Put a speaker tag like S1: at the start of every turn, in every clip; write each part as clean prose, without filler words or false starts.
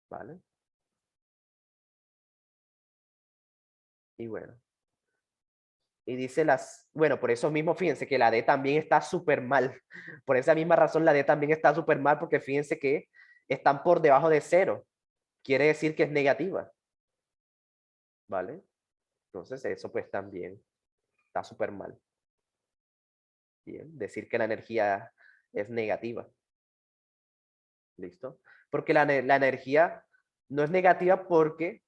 S1: ¿vale? Y bueno. Y dice bueno, por eso mismo, fíjense que la D también está súper mal. Por esa misma razón, la D también está súper mal, porque fíjense que están por debajo de cero. Quiere decir que es negativa, ¿vale? Entonces, eso pues también está súper mal. Bien, decir que la energía es negativa. ¿Listo? Porque la energía no es negativa porque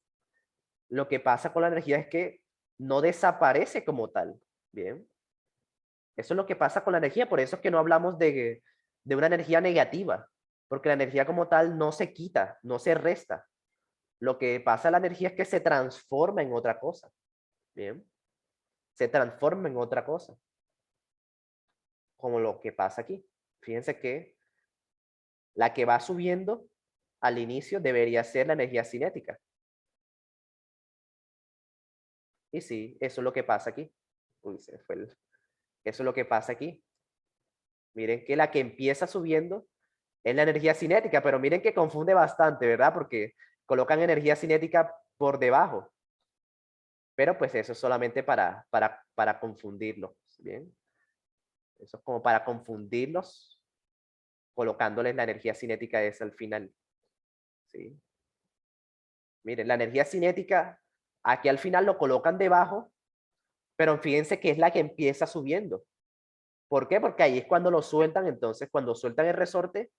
S1: lo que pasa con la energía es que no desaparece como tal. Bien. Eso es lo que pasa con la energía, por eso es que no hablamos de una energía negativa, porque la energía como tal no se quita, no se resta. Lo que pasa en la energía es que se transforma en otra cosa. Bien. Se transforma en otra cosa. Como lo que pasa aquí. Fíjense que la que va subiendo al inicio debería ser la energía cinética. Y sí, eso es lo que pasa aquí. Uy, eso es lo que pasa aquí. Miren que la que empieza subiendo es la energía cinética, pero miren que confunde bastante, ¿verdad? Porque colocan energía cinética por debajo. Pero pues eso es solamente para confundirlos, ¿bien? Eso es como para confundirlos, colocándoles la energía cinética esa al final, ¿sí? Miren, la energía cinética, aquí al final lo colocan debajo, pero fíjense que es la que empieza subiendo. ¿Por qué? Porque ahí es cuando lo sueltan, entonces cuando sueltan el resorte,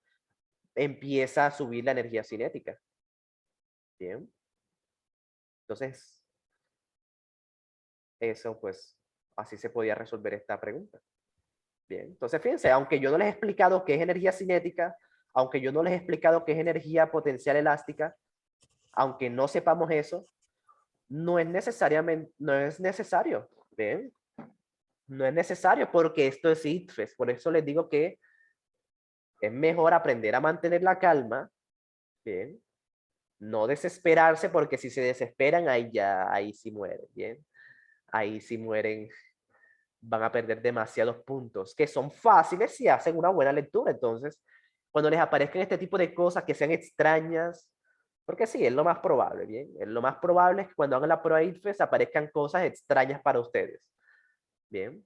S1: empieza a subir la energía cinética. Bien. Entonces, eso pues, así se podía resolver esta pregunta. Bien, entonces fíjense, aunque yo no les he explicado qué es energía cinética, aunque yo no les he explicado qué es energía potencial elástica, aunque no sepamos eso, no es necesariamente, no es necesario, ¿bien? No es necesario porque esto es ITFES, por eso les digo que es mejor aprender a mantener la calma, ¿bien? No desesperarse porque si se desesperan, ahí ya, ahí sí mueren, ¿bien? Ahí sí mueren, van a perder demasiados puntos, que son fáciles si hacen una buena lectura. Entonces, cuando les aparezcan este tipo de cosas que sean extrañas, porque sí, es lo más probable, ¿bien? Es lo más probable es que cuando hagan la prueba ITFES aparezcan cosas extrañas para ustedes, ¿bien?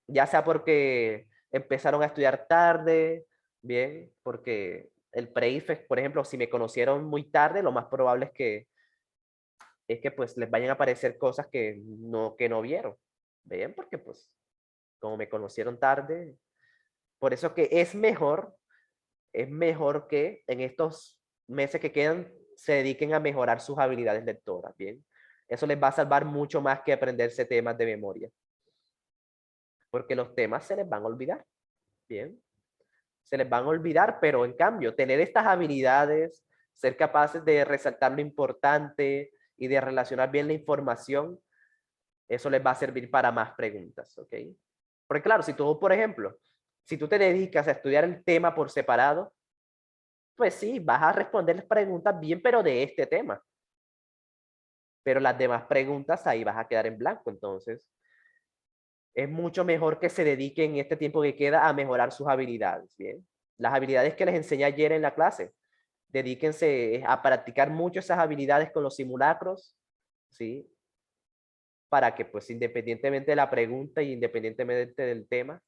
S1: Ya sea porque empezaron a estudiar tarde, ¿bien? Porque el pre-ITFES, por ejemplo, si me conocieron muy tarde, lo más probable es que pues les vayan a aparecer cosas que no vieron, ¿bien? Porque pues como me conocieron tarde, por eso que es mejor que en estos meses que quedan se dediquen a mejorar sus habilidades lectoras, ¿bien? Eso les va a salvar mucho más que aprenderse temas de memoria, porque los temas se les van a olvidar, ¿bien? Se les van a olvidar, pero en cambio, tener estas habilidades, ser capaces de resaltar lo importante y de relacionar bien la información, eso les va a servir para más preguntas, ¿ok? Porque claro, si tú, por ejemplo, si tú te dedicas a estudiar el tema por separado, pues sí, vas a responder las preguntas bien, pero de este tema. Pero las demás preguntas ahí vas a quedar en blanco. Entonces, es mucho mejor que se dediquen este tiempo que queda a mejorar sus habilidades, ¿bien? Las habilidades que les enseñé ayer en la clase. Dedíquense a practicar mucho esas habilidades con los simulacros, ¿sí? Para que, pues, independientemente de la pregunta y independientemente del tema,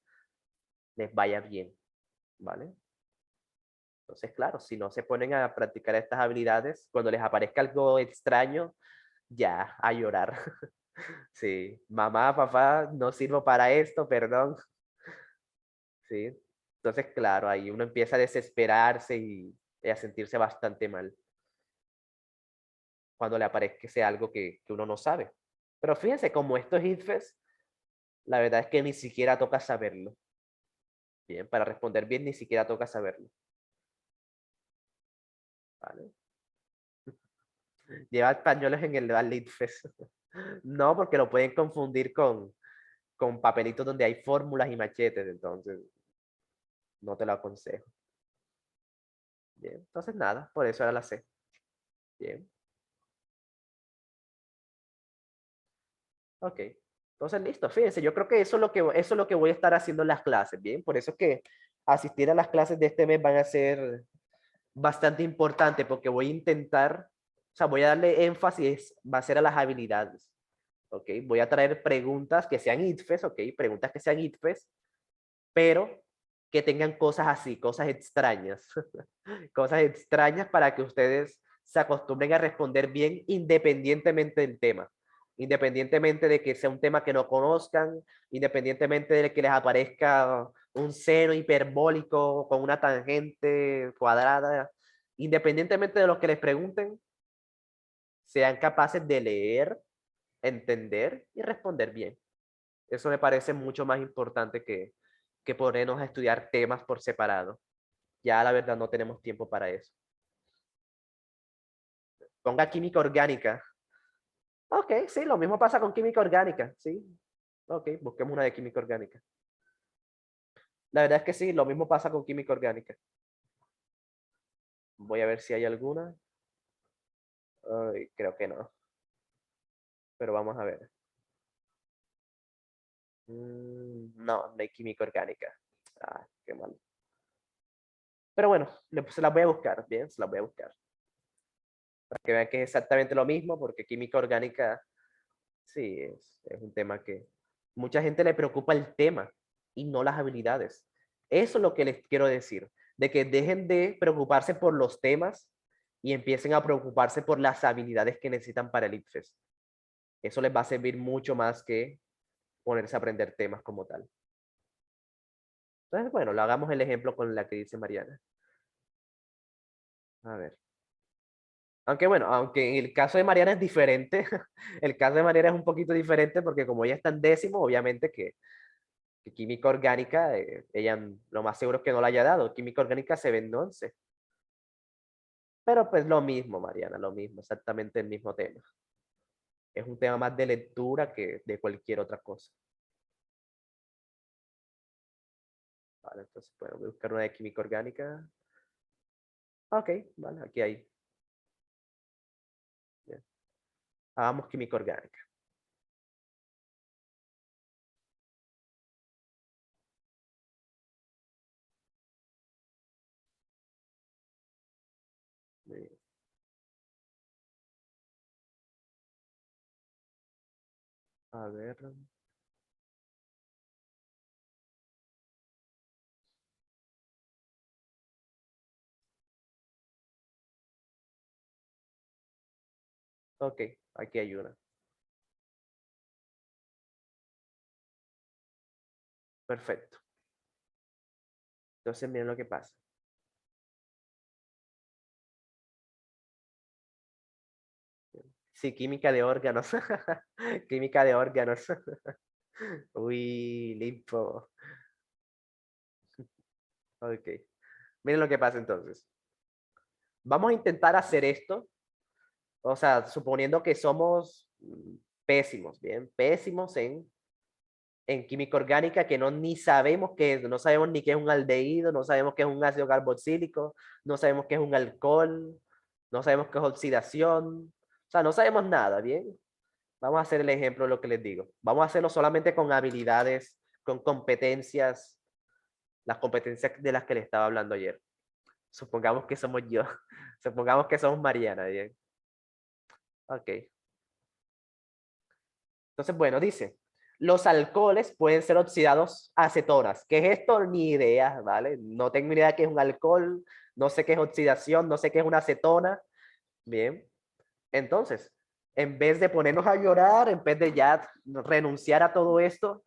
S1: les vaya bien, ¿vale? Entonces, claro, si no se ponen a practicar estas habilidades, cuando les aparezca algo extraño, ya, a llorar. Sí, mamá, papá, no sirvo para esto, perdón. Sí, entonces, claro, ahí uno empieza a desesperarse y a sentirse bastante mal cuando le aparezca algo que uno no sabe. Pero fíjense, como esto es ITFES, la verdad es que ni siquiera toca saberlo. Bien, para responder bien ni siquiera toca saberlo. ¿Vale? Lleva españoles en el ITFES. No, porque lo pueden confundir con papelitos donde hay fórmulas y machetes, entonces no te lo aconsejo. Bien, entonces nada, por eso era la C. Bien, ok. Entonces listo, fíjense, yo creo que eso es lo que voy a estar haciendo en las clases, bien. Por eso es que asistir a las clases de este mes van a ser bastante importante porque voy a intentar, o sea, voy a darle énfasis, va a ser a las habilidades. ¿Ok? Voy a traer preguntas que sean ITFES, ¿ok? Preguntas que sean ITFES, pero que tengan cosas así, cosas extrañas. Cosas extrañas para que ustedes se acostumbren a responder bien independientemente del tema. Independientemente de que sea un tema que no conozcan, independientemente de que les aparezca un seno hiperbólico con una tangente cuadrada, independientemente de lo que les pregunten, sean capaces de leer, entender y responder bien. Eso me parece mucho más importante que ponernos a estudiar temas por separado. Ya la verdad no tenemos tiempo para eso. Ponga química orgánica. Ok, sí, lo mismo pasa con química orgánica, sí. Ok, busquemos una de química orgánica. La verdad es que sí, lo mismo pasa con química orgánica. Voy a ver si hay alguna. Ay, creo que no. Pero vamos a ver. No, no hay química orgánica. Ah, qué mal. Pero bueno, se las voy a buscar, bien, se las voy a buscar. Para que vean que es exactamente lo mismo, porque química orgánica, sí, es un tema que mucha gente le preocupa el tema y no las habilidades. Eso es lo que les quiero decir, de que dejen de preocuparse por los temas y empiecen a preocuparse por las habilidades que necesitan para el ICFES. Eso les va a servir mucho más que ponerse a aprender temas como tal. Entonces, bueno, lo hagamos el ejemplo con la que dice Mariana. A ver. Aunque bueno, aunque en el caso de Mariana es diferente, el caso de Mariana es un poquito diferente porque como ella está en décimo, obviamente que química orgánica, ella lo más seguro es que no la haya dado. Química orgánica se ve en 11. Pero pues lo mismo, Mariana, lo mismo, exactamente el mismo tema. Es un tema más de lectura que de cualquier otra cosa. Vale, entonces, bueno, voy a buscar una de química orgánica. Ok, vale, aquí hay. Bien. Hagamos química orgánica. Muy bien. A ver. Ok, aquí hay una. Perfecto. Entonces, miren lo que pasa. Sí, química de órganos. Química de órganos. Uy, limpo. Ok. Miren lo que pasa entonces. Vamos a intentar hacer esto. O sea, suponiendo que somos pésimos, bien, pésimos en química orgánica, que no ni sabemos qué es, no sabemos ni qué es un aldehído, no sabemos qué es un ácido carboxílico, no sabemos qué es un alcohol, no sabemos qué es oxidación. O sea, no sabemos nada, bien. Vamos a hacer el ejemplo de lo que les digo. Vamos a hacerlo solamente con habilidades, con competencias, las competencias de las que les estaba hablando ayer. Supongamos que somos yo. Supongamos que somos Mariana, bien. Ok. Entonces, bueno, dice, los alcoholes pueden ser oxidados a cetonas. ¿Qué es esto? Ni idea, ¿vale? No tengo ni idea de qué es un alcohol, no sé qué es oxidación, no sé qué es una acetona. Bien. Entonces, en vez de ponernos a llorar, en vez de ya renunciar a todo esto,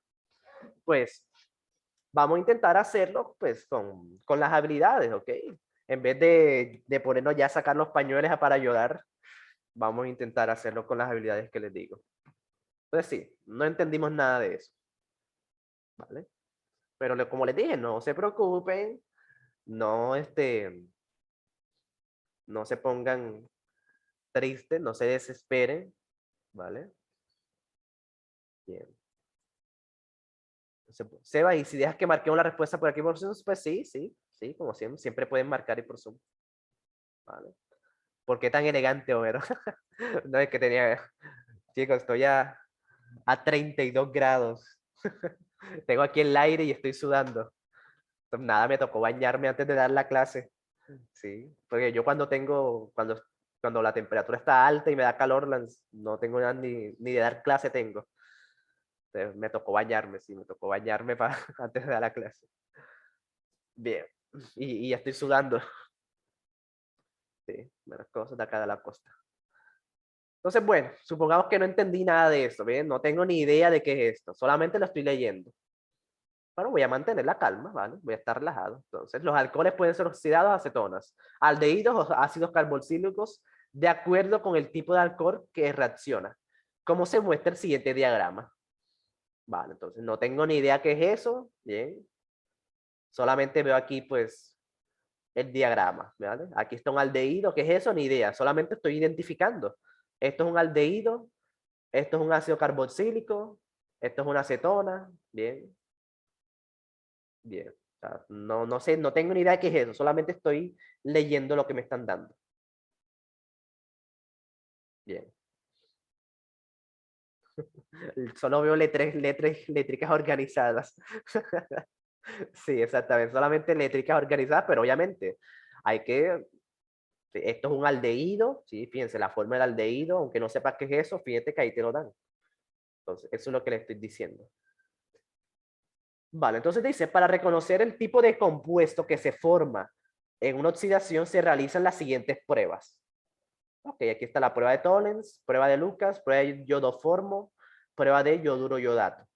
S1: pues vamos a intentar hacerlo pues con las habilidades, ¿ok? En vez de ponernos ya a sacar los pañuelos para llorar, vamos a intentar hacerlo con las habilidades que les digo. Entonces sí, no entendimos nada de eso, ¿vale? Pero como les dije, no se preocupen, no, no se pongan tristes, no se desesperen, ¿vale? Bien. Entonces, Seba, y si dejas que marquemos la respuesta por aquí por Zoom, pues sí, sí, sí, como siempre, siempre pueden marcar y por Zoom, ¿vale? ¿Por qué tan elegante, Homero? No es que tenía, chicos, estoy a 32 grados. Tengo aquí el aire y estoy sudando. Nada, me tocó bañarme antes de dar la clase. Sí, porque yo cuando la temperatura está alta y me da calor, no tengo nada ni de dar clase tengo. Entonces, me tocó bañarme, sí, me tocó bañarme antes de dar la clase. Bien, y ya estoy sudando. Sí, menos cosas de acá de la costa. Entonces, bueno, supongamos que no entendí nada de eso, ¿bien? No tengo ni idea de qué es esto, solamente lo estoy leyendo. Bueno, voy a mantener la calma, ¿vale? Voy a estar relajado. Entonces, los alcoholes pueden ser oxidados a acetonas, aldehídos o ácidos carboxílicos, de acuerdo con el tipo de alcohol que reacciona. ¿Cómo se muestra el siguiente diagrama? Vale, entonces no tengo ni idea qué es eso. Bien. Solamente veo aquí, pues, el diagrama, ¿vale? Aquí está un aldehído. ¿Qué es eso? Ni idea. Solamente estoy identificando. Esto es un aldehído. Esto es un ácido carboxílico. Esto es una acetona. Bien. Bien. O sea, no sé, no tengo ni idea de qué es eso. Solamente estoy leyendo lo que me están dando. Bien. Solo veo letricas organizadas. Sí, exactamente. Solamente letricas organizadas, pero obviamente hay que... Esto es un aldehído, ¿sí? Fíjense, la forma del aldehído, aunque no sepas qué es eso, fíjate que ahí te lo dan. Entonces, eso es lo que le estoy diciendo. Vale, entonces dice, para reconocer el tipo de compuesto que se forma en una oxidación se realizan las siguientes pruebas. Ok, aquí está la prueba de Tollens, prueba de Lucas, prueba de iodoformo, prueba de yoduro yodato.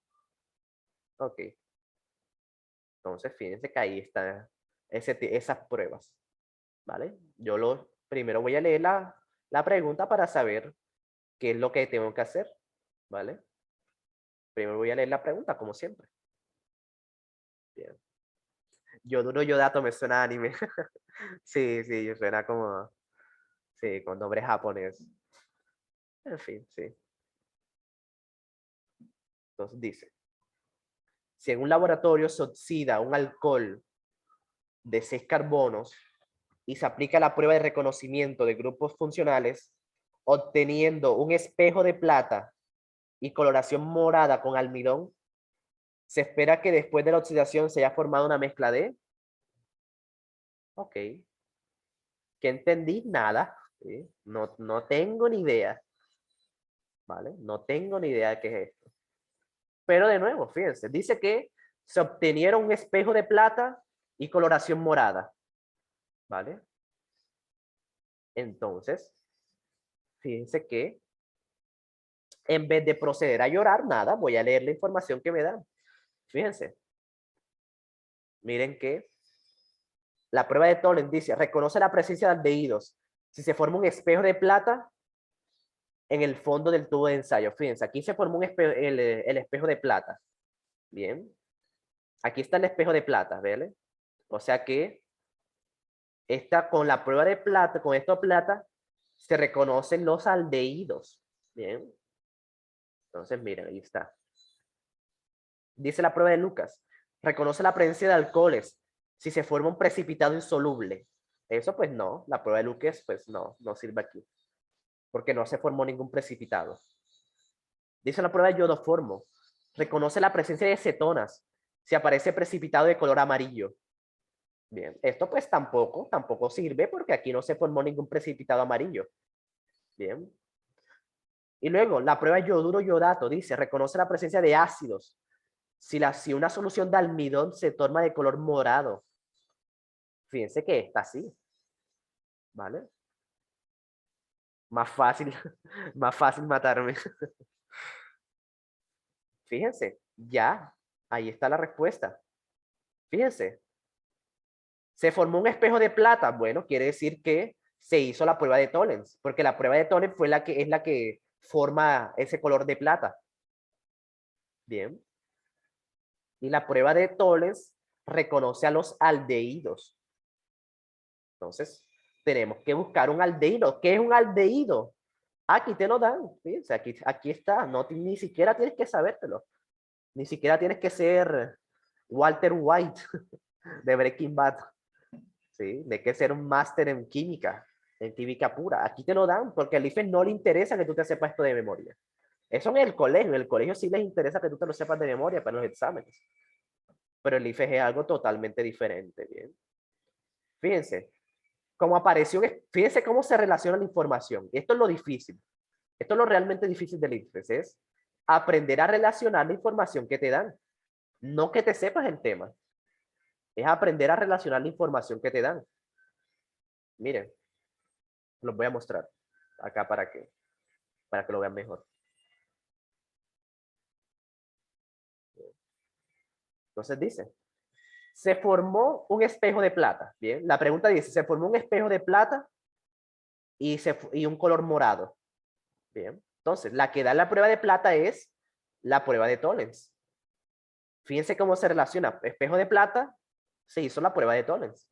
S1: Ok, entonces fíjense que ahí están esas pruebas. ¿Vale? Primero voy a leer la pregunta para saber qué es lo que tengo que hacer. ¿Vale? Primero voy a leer la pregunta, como siempre. Bien. Yoduro yodato me suena a anime. Sí, sí, suena como, sí, con nombre japonés. En fin, sí. Entonces dice, si en un laboratorio se oxida un alcohol de 6 carbonos y se aplica la prueba de reconocimiento de grupos funcionales, obteniendo un espejo de plata y coloración morada con almidón, se espera que después de la oxidación se haya formado una mezcla de... Ok. ¿Qué entendí? Nada. ¿Sí? No tengo ni idea. ¿Vale? No tengo ni idea de qué es esto. Pero de nuevo, fíjense, dice que se obtenieron un espejo de plata y coloración morada. ¿Vale? Entonces, fíjense que en vez de proceder a llorar, nada, voy a leer la información que me dan. Fíjense. Miren que la prueba de Tollens dice, reconoce la presencia de aldehídos. Si se forma un espejo de plata en el fondo del tubo de ensayo. Fíjense, aquí se formó el espejo de plata. Bien. Aquí está el espejo de plata, ¿vale? O sea que con la prueba de plata, con esto de plata, se reconocen los aldehídos. Bien. Entonces, miren, ahí está. Dice la prueba de Lucas. Reconoce la presencia de alcoholes si se forma un precipitado insoluble. Eso pues no, la prueba de Lucas pues no sirve aquí, porque no se formó ningún precipitado. Dice la prueba de iodoformo. Reconoce la presencia de cetonas si aparece precipitado de color amarillo. Bien, esto pues tampoco sirve porque aquí no se formó ningún precipitado amarillo. Bien. Y luego, la prueba de yoduro yodato dice, reconoce la presencia de ácidos si una solución de almidón se torna de color morado. Fíjense que está así, ¿vale? Más fácil, más fácil matarme. Fíjense, ya, ahí está la respuesta. Fíjense, se formó un espejo de plata. Bueno, quiere decir que se hizo la prueba de Tollens, porque la prueba de Tollens es la que forma ese color de plata. Bien. Y la prueba de Tollens reconoce a los aldehídos. Entonces, tenemos que buscar un aldehído. ¿Qué es un aldehído? Aquí te lo dan. Fíjense, aquí está. Ni siquiera tienes que sabértelo. Ni siquiera tienes que ser Walter White de Breaking Bad. ¿Sí? De que ser un máster en química pura. Aquí te lo dan porque al IFES no le interesa que tú te sepas esto de memoria. Eso en el colegio sí les interesa que tú te lo sepas de memoria para los exámenes. Pero el IFES es algo totalmente diferente, ¿bien? Fíjense, como apareció, fíjense cómo se relaciona la información. Esto es lo difícil. Esto es lo realmente difícil del ICFES, es aprender a relacionar la información que te dan. No que te sepas el tema. Es aprender a relacionar la información que te dan. Miren, los voy a mostrar acá para que lo vean mejor. Entonces dice, se formó un espejo de plata. Bien, la pregunta dice, se formó un espejo de plata y un color morado. Bien, entonces la que da la prueba de plata es la prueba de Tollens. Fíjense cómo se relaciona. Espejo de plata, se hizo la prueba de Tollens.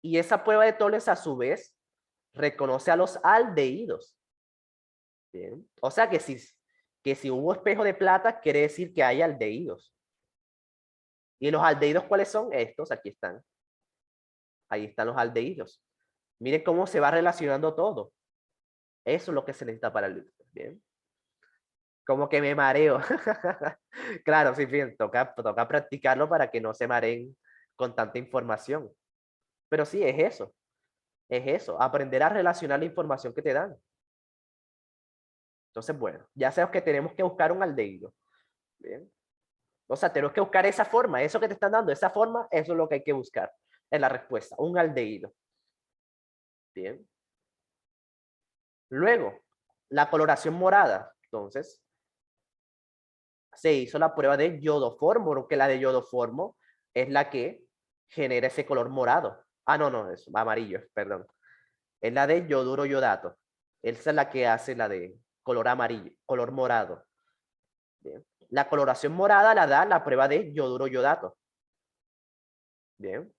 S1: Y esa prueba de Tollens a su vez reconoce a los aldehídos. Bien, o sea que si hubo espejo de plata, quiere decir que hay aldehídos. ¿Y los aldehídos cuáles son? Estos, aquí están. Ahí están los aldehídos. Miren cómo se va relacionando todo. Eso es lo que se necesita para el ICFES. Bien. Como que me mareo. Claro, sí, bien, toca practicarlo para que no se mareen con tanta información. Pero sí, es eso. Es eso, aprender a relacionar la información que te dan. Entonces, bueno, ya sabes que tenemos que buscar un aldehído. Bien. O sea, tenemos que buscar esa forma, eso que te están dando, esa forma, eso es lo que hay que buscar en la respuesta, un aldehído. Bien. Luego, la coloración morada. Entonces, se hizo la prueba de iodoformo, porque la de iodoformo es la que genera ese color morado. Ah, no, es amarillo, perdón. Es la de yoduro yodato. Esa es la que hace la de color amarillo, color morado. Bien. La coloración morada la da la prueba de yoduro yodato. Bien.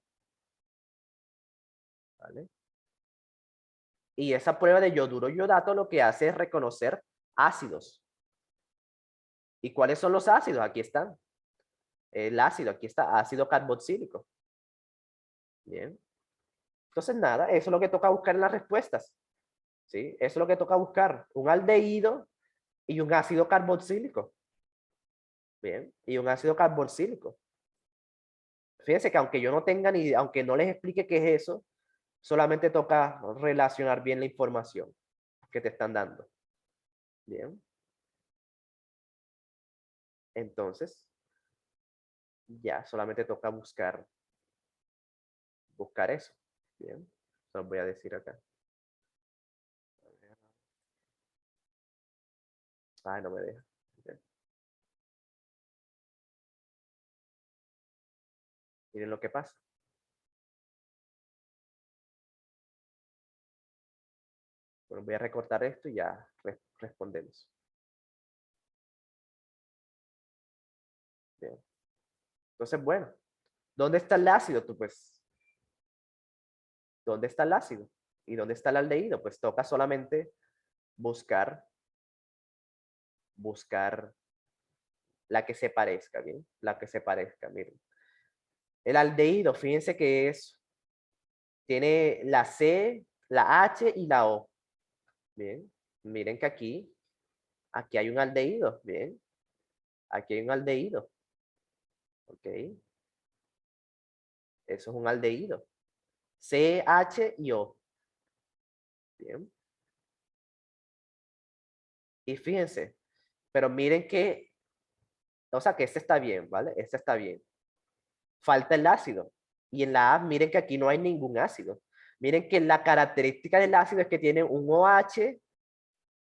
S1: ¿Vale? Y esa prueba de yoduro yodato lo que hace es reconocer ácidos. ¿Y cuáles son los ácidos? Aquí están. El ácido, aquí está, ácido carboxílico. Bien. Entonces, nada, eso es lo que toca buscar en las respuestas. ¿Sí? Eso es lo que toca buscar. Un aldehído y un ácido carboxílico. Bien. Y un ácido carboxílico. Fíjense que aunque yo no tenga ni, aunque no les explique qué es eso, solamente toca relacionar bien la información que te están dando. Bien. Entonces, ya solamente toca buscar eso. Bien. Se los voy a decir acá. Ay, no me deja. Bien. Miren lo que pasa. Bueno, voy a recortar esto y ya respondemos. Bien. Entonces, bueno, ¿dónde está el ácido? Tú pues, ¿dónde está el ácido? ¿Y dónde está el aldehído? Pues toca solamente buscar la que se parezca, ¿bien? La que se parezca, miren. El aldehído, fíjense que tiene la C, la H y la O. Bien, miren que aquí hay un aldehído, bien. Aquí hay un aldehído, ok. Eso es un aldehído. C, H y O. Bien. Y fíjense, pero miren que, o sea que este está bien, ¿vale? Este está bien. Falta el ácido. Y en la A, miren que aquí no hay ningún ácido. Miren que la característica del ácido es que tiene un OH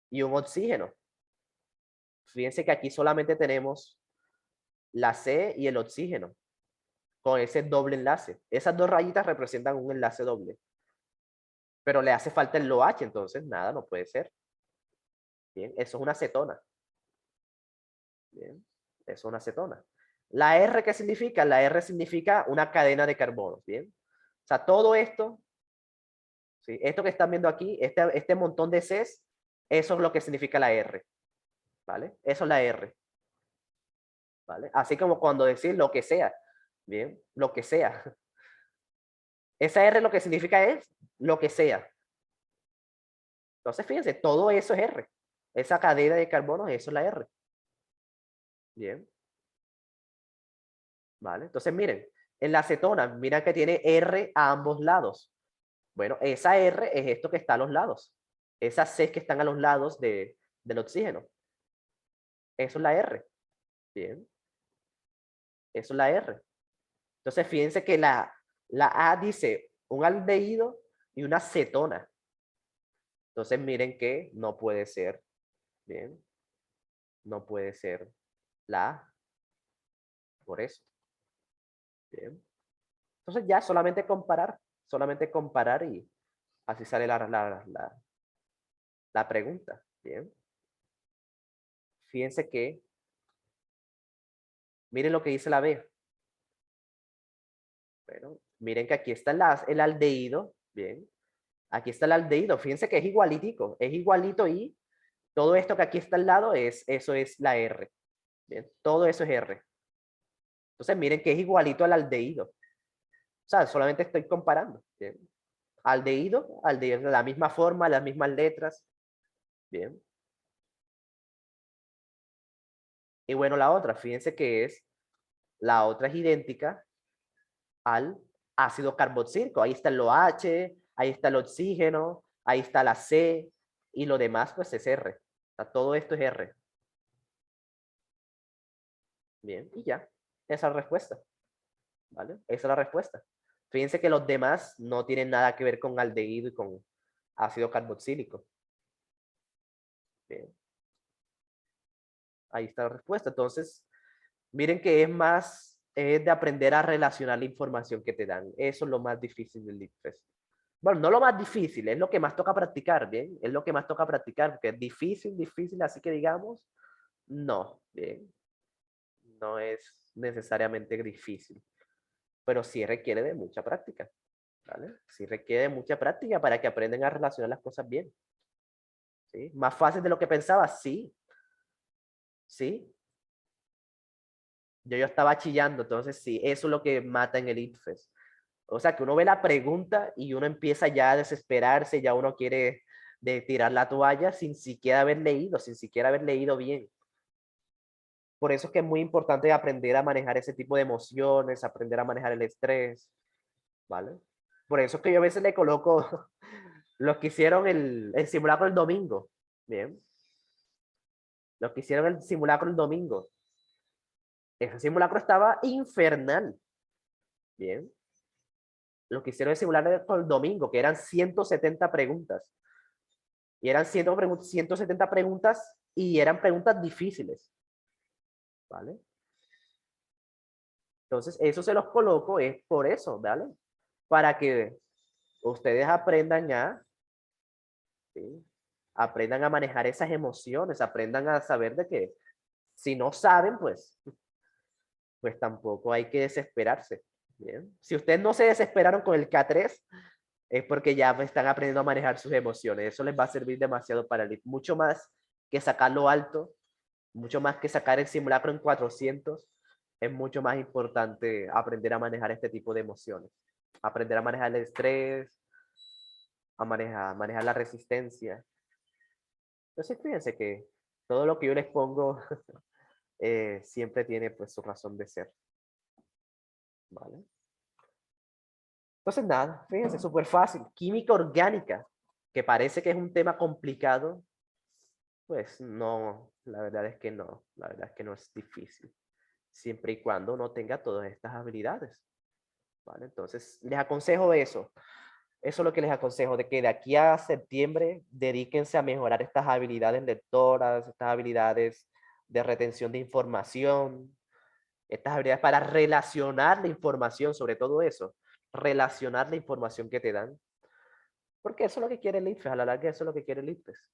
S1: y un oxígeno. Fíjense que aquí solamente tenemos la C y el oxígeno con ese doble enlace. Esas dos rayitas representan un enlace doble. Pero le hace falta el OH, entonces nada, no puede ser. Bien, eso es una acetona. Bien, eso es una acetona. ¿La R qué significa? La R significa una cadena de carbonos. Bien. O sea, todo esto, ¿sí? Esto que están viendo aquí, este montón de Cs, eso es lo que significa la R. ¿Vale? Eso es la R. ¿Vale? Así como cuando decir lo que sea. Bien, lo que sea. Esa R lo que significa es lo que sea. Entonces, fíjense, todo eso es R. Esa cadena de carbonos, eso es la R. Bien. ¿Vale? Entonces, miren, en la acetona, mira que tiene R a ambos lados. Bueno, esa R es esto que está a los lados. Esas C que están a los lados del oxígeno. Eso es la R. Bien. Eso es la R. Entonces, fíjense que la A dice un aldehído y una cetona. Entonces, miren que no puede ser. Bien. No puede ser la A. Por eso. Bien. Entonces, ya solamente comparar y así sale la pregunta. Bien. Fíjense que, miren lo que dice la B. Bueno, miren que aquí está el aldehído. Bien. Aquí está el aldehído. Fíjense que es igualitico. Es igualito y todo esto que aquí está al lado eso es la R. Bien. Todo eso es R. Entonces, miren que es igualito al aldehído. O sea, solamente estoy comparando. Bien. Aldehído, la misma forma, las mismas letras. Bien. Y bueno, la otra, fíjense que la otra es idéntica al ácido carboxílico. Ahí está el OH, ahí está el oxígeno, ahí está la C y lo demás pues es R. O sea, todo esto es R. Bien, y ya. Esa es la respuesta. ¿Vale? Esa es la respuesta. Fíjense que los demás no tienen nada que ver con aldehído y con ácido carboxílico. Bien. Ahí está la respuesta. Entonces, miren que es de aprender a relacionar la información que te dan. Eso es lo más difícil del ICFES. Bueno, no lo más difícil, es lo que más toca practicar, ¿bien? Es lo que más toca practicar, porque es difícil, así que digamos, no, ¿bien? No es necesariamente difícil, pero sí requiere de mucha práctica, ¿vale? Sí requiere de mucha práctica para que aprendan a relacionar las cosas bien, ¿sí? Más fácil de lo que pensaba, sí, sí. Yo estaba chillando, entonces sí, eso es lo que mata en el ICFES. O sea, que uno ve la pregunta y uno empieza ya a desesperarse, ya uno quiere tirar la toalla sin siquiera haber leído bien. Por eso es que es muy importante aprender a manejar ese tipo de emociones, aprender a manejar el estrés, ¿vale? Por eso es que yo a veces le coloco los que hicieron el simulacro el domingo, ¿bien? Los que hicieron el simulacro el domingo. Ese simulacro estaba infernal, ¿bien? Los que hicieron el simulacro el domingo, que eran 170 preguntas. Y eran 170 preguntas y eran preguntas difíciles, ¿vale? Entonces, eso se los coloco es por eso, ¿vale? Para que ustedes aprendan ya, ¿sí? Aprendan a manejar esas emociones, aprendan a saber de que si no saben, pues tampoco hay que desesperarse, ¿bien? Si ustedes no se desesperaron con el K3, es porque ya están aprendiendo a manejar sus emociones. Eso les va a servir demasiado para el mucho más que sacarlo alto, mucho más que sacar el simulacro en 400, es mucho más importante aprender a manejar este tipo de emociones. Aprender a manejar el estrés, a manejar la resistencia. Entonces, fíjense que todo lo que yo les pongo siempre tiene pues su razón de ser. ¿Vale? Entonces, nada, fíjense, súper fácil. Química orgánica, que parece que es un tema complicado, pues no, la verdad es que no, la verdad es que no es difícil, siempre y cuando uno tenga todas estas habilidades. ¿Vale? Entonces, les aconsejo eso. Eso es lo que les aconsejo, de que de aquí a septiembre dedíquense a mejorar estas habilidades lectoras, estas habilidades de retención de información, estas habilidades para relacionar la información, sobre todo eso, relacionar la información que te dan. Porque eso es lo que quiere el IFES, a la larga eso es lo que quiere el IFES,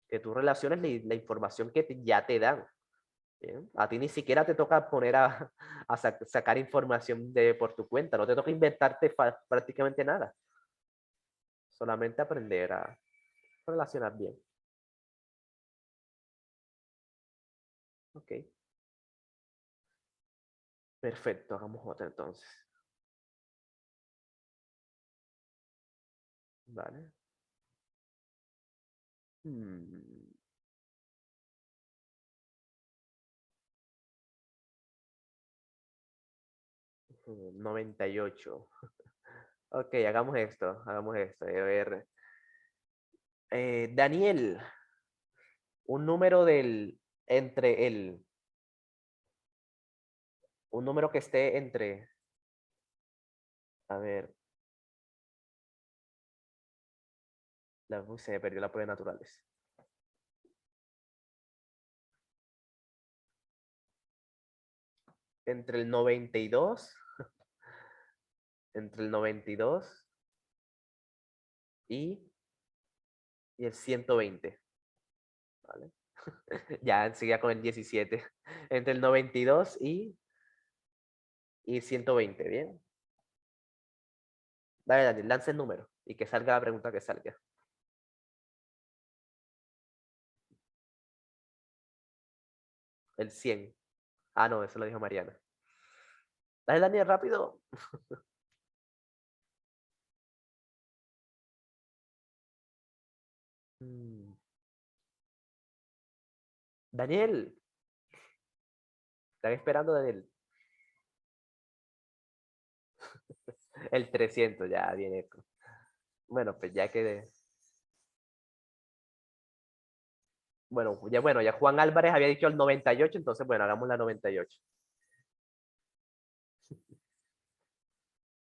S1: que tú relaciones la información que ya te dan. ¿Bien? A ti ni siquiera te toca poner a sacar información por tu cuenta, no te toca inventarte prácticamente nada, solamente aprender a relacionar bien. Ok, perfecto, hagamos otra entonces. Vale. Hmm, 98. Ok, hagamos esto, hagamos esto. A ver. Daniel, un número entre un número que esté entre, a ver, uy, se me perdió la prueba de naturales. Entre el 92, entre el 92 y, y el 120, ¿vale? Ya enseguida con el 17. Entre el 92 y 120, ¿bien? Dale, Daniel, lance el número y que salga la pregunta que salga. El 100. Ah, no, eso lo dijo Mariana. Dale, Daniel, rápido. Mm. Daniel, están esperando, Daniel. El 300, ya viene. Bueno, pues ya quedé. Bueno, ya Juan Álvarez había dicho el 98, entonces bueno, hagamos la 98.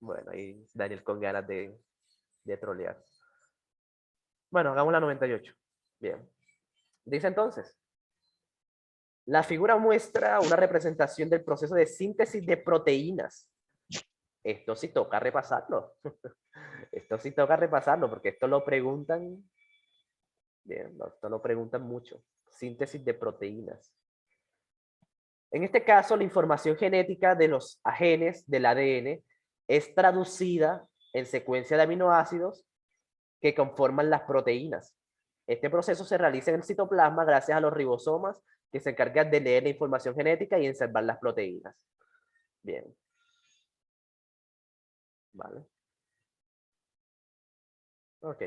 S1: Bueno, ahí Daniel con ganas de trolear. Bueno, hagamos la 98. Bien. Dice entonces, la figura muestra una representación del proceso de síntesis de proteínas. Esto sí toca repasarlo. Esto sí toca repasarlo porque esto lo preguntan. Bien, esto lo preguntan mucho. Síntesis de proteínas. En este caso, la información genética de los genes del ADN es traducida en secuencia de aminoácidos que conforman las proteínas. Este proceso se realiza en el citoplasma gracias a los ribosomas que se encargan de leer la información genética y inservar las proteínas. Bien. Vale. Ok.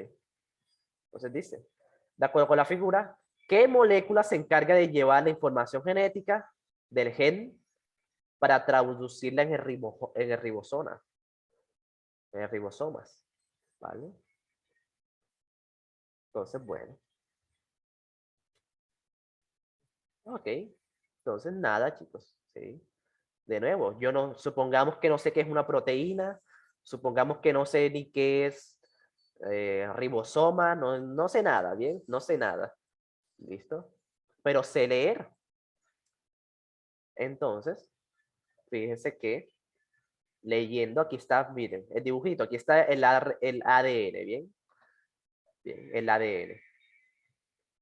S1: Entonces dice, de acuerdo con la figura, ¿qué molécula se encarga de llevar la información genética del gen para traducirla en el ribosoma? En el ribosomas. ¿Vale? Entonces, bueno. Ok. Entonces, nada, chicos. ¿Sí? De nuevo, yo no, supongamos que no sé qué es una proteína, supongamos que no sé ni qué es ribosoma, no sé nada, ¿bien? No sé nada. ¿Listo? Pero sé leer. Entonces, fíjense que leyendo, aquí está, miren, el dibujito, aquí está el ADN, ¿bien? Bien, el ADN.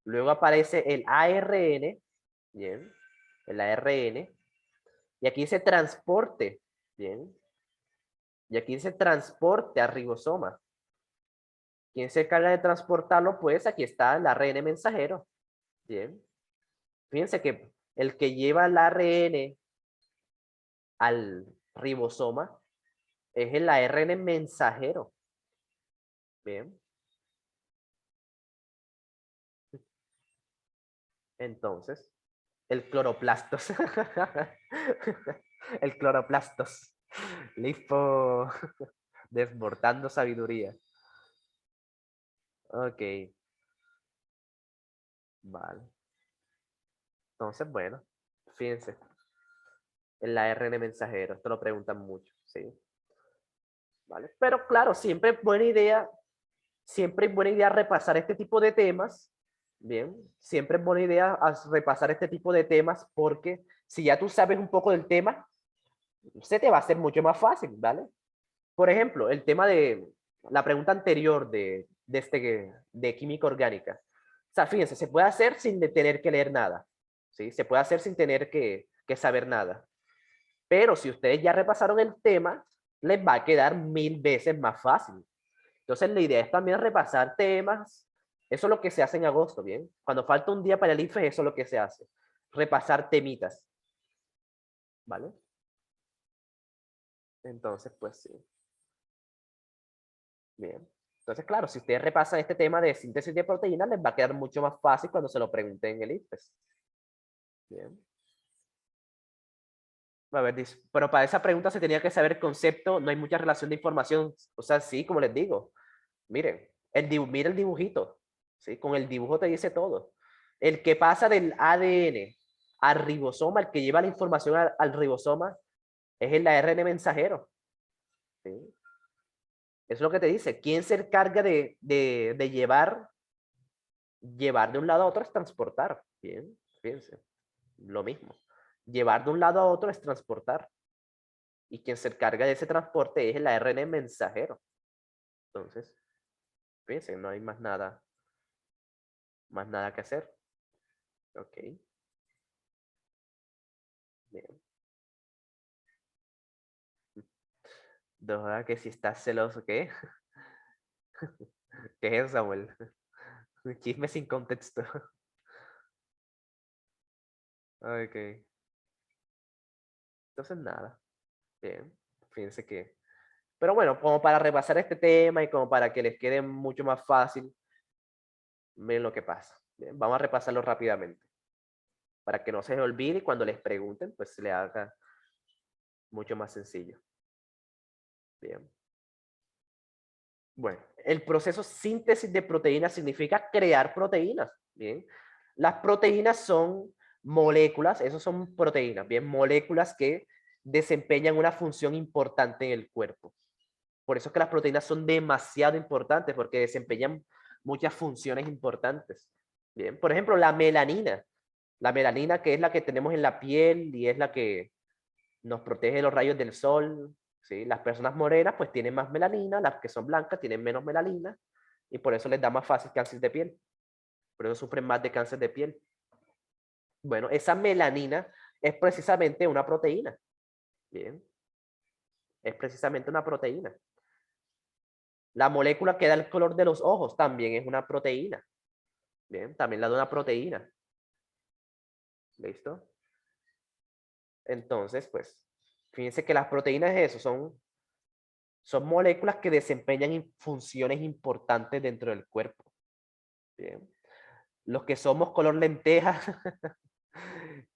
S1: Luego aparece el ARN, ¿bien? El ARN. Y aquí dice transporte, ¿bien? Y aquí dice transporte a ribosoma. ¿Quién se encarga de transportarlo? Pues aquí está el ARN mensajero, ¿bien? Fíjense que el que lleva el ARN al ribosoma es el ARN mensajero, ¿bien? Entonces, el cloroplastos. El cloroplastos. Listo. Desbordando sabiduría. Ok. Vale. Entonces, bueno. Fíjense. El ARN mensajero. Esto lo preguntan mucho. ¿Sí? ¿Vale? Pero claro, siempre es buena idea repasar este tipo de temas. Bien, siempre es buena idea repasar este tipo de temas porque si ya tú sabes un poco del tema, se te va a hacer mucho más fácil, ¿vale? Por ejemplo, el tema de la pregunta anterior de química orgánica. O sea, fíjense, se puede hacer sin tener que leer nada, ¿sí? Se puede hacer sin tener que saber nada. Pero si ustedes ya repasaron el tema, les va a quedar 1000 veces más fácil. Entonces, la idea es también repasar temas. Eso es lo que se hace en agosto, ¿bien? Cuando falta un día para el IFE, eso es lo que se hace. Repasar temitas, ¿vale? Entonces, pues sí. Bien. Entonces, claro, si ustedes repasan este tema de síntesis de proteínas, les va a quedar mucho más fácil cuando se lo pregunten en el IFES. Bien. A ver, dice, pero para esa pregunta se tenía que saber el concepto, no hay mucha relación de información. O sea, sí, como les digo, miren, mira el dibujito, ¿sí? Con el dibujo te dice todo. El que pasa del ADN al ribosoma, el que lleva la información al ribosoma, es el ARN mensajero. ¿Sí? Eso es lo que te dice. ¿Quién se encarga de llevar de un lado a otro es transportar? Bien, fíjense, lo mismo. Llevar de un lado a otro es transportar. Y quien se encarga de ese transporte es el ARN mensajero. Entonces, fíjense, no hay más nada que hacer. Ok. Bien. Que si estás celoso, ¿qué? ¿Qué es eso, Samuel? Chisme sin contexto. Ok. Entonces, nada. Bien. Fíjense que. Pero bueno, como para repasar este tema y como para que les quede mucho más fácil, miren lo que pasa. Bien, vamos a repasarlo rápidamente. Para que no se les olvide y cuando les pregunten, pues se les haga mucho más sencillo. Bien. Bueno, el proceso síntesis de proteínas significa crear proteínas. Bien. Las proteínas son moléculas, esos son proteínas, bien, moléculas que desempeñan una función importante en el cuerpo. Por eso es que las proteínas son demasiado importantes, porque desempeñan muchas funciones importantes. Bien, por ejemplo, la melanina que es la que tenemos en la piel y es la que nos protege de los rayos del sol, ¿sí? Las personas morenas pues tienen más melanina, las que son blancas tienen menos melanina y por eso les da más fácil cáncer de piel. Por eso sufren más de cáncer de piel. Bueno, esa melanina es precisamente una proteína. Bien, es precisamente una proteína. La molécula que da el color de los ojos también es una proteína. Bien, también la da una proteína. ¿Listo? Entonces, pues, fíjense que las proteínas es eso, son moléculas que desempeñan funciones importantes dentro del cuerpo. Bien. Los que somos color lenteja,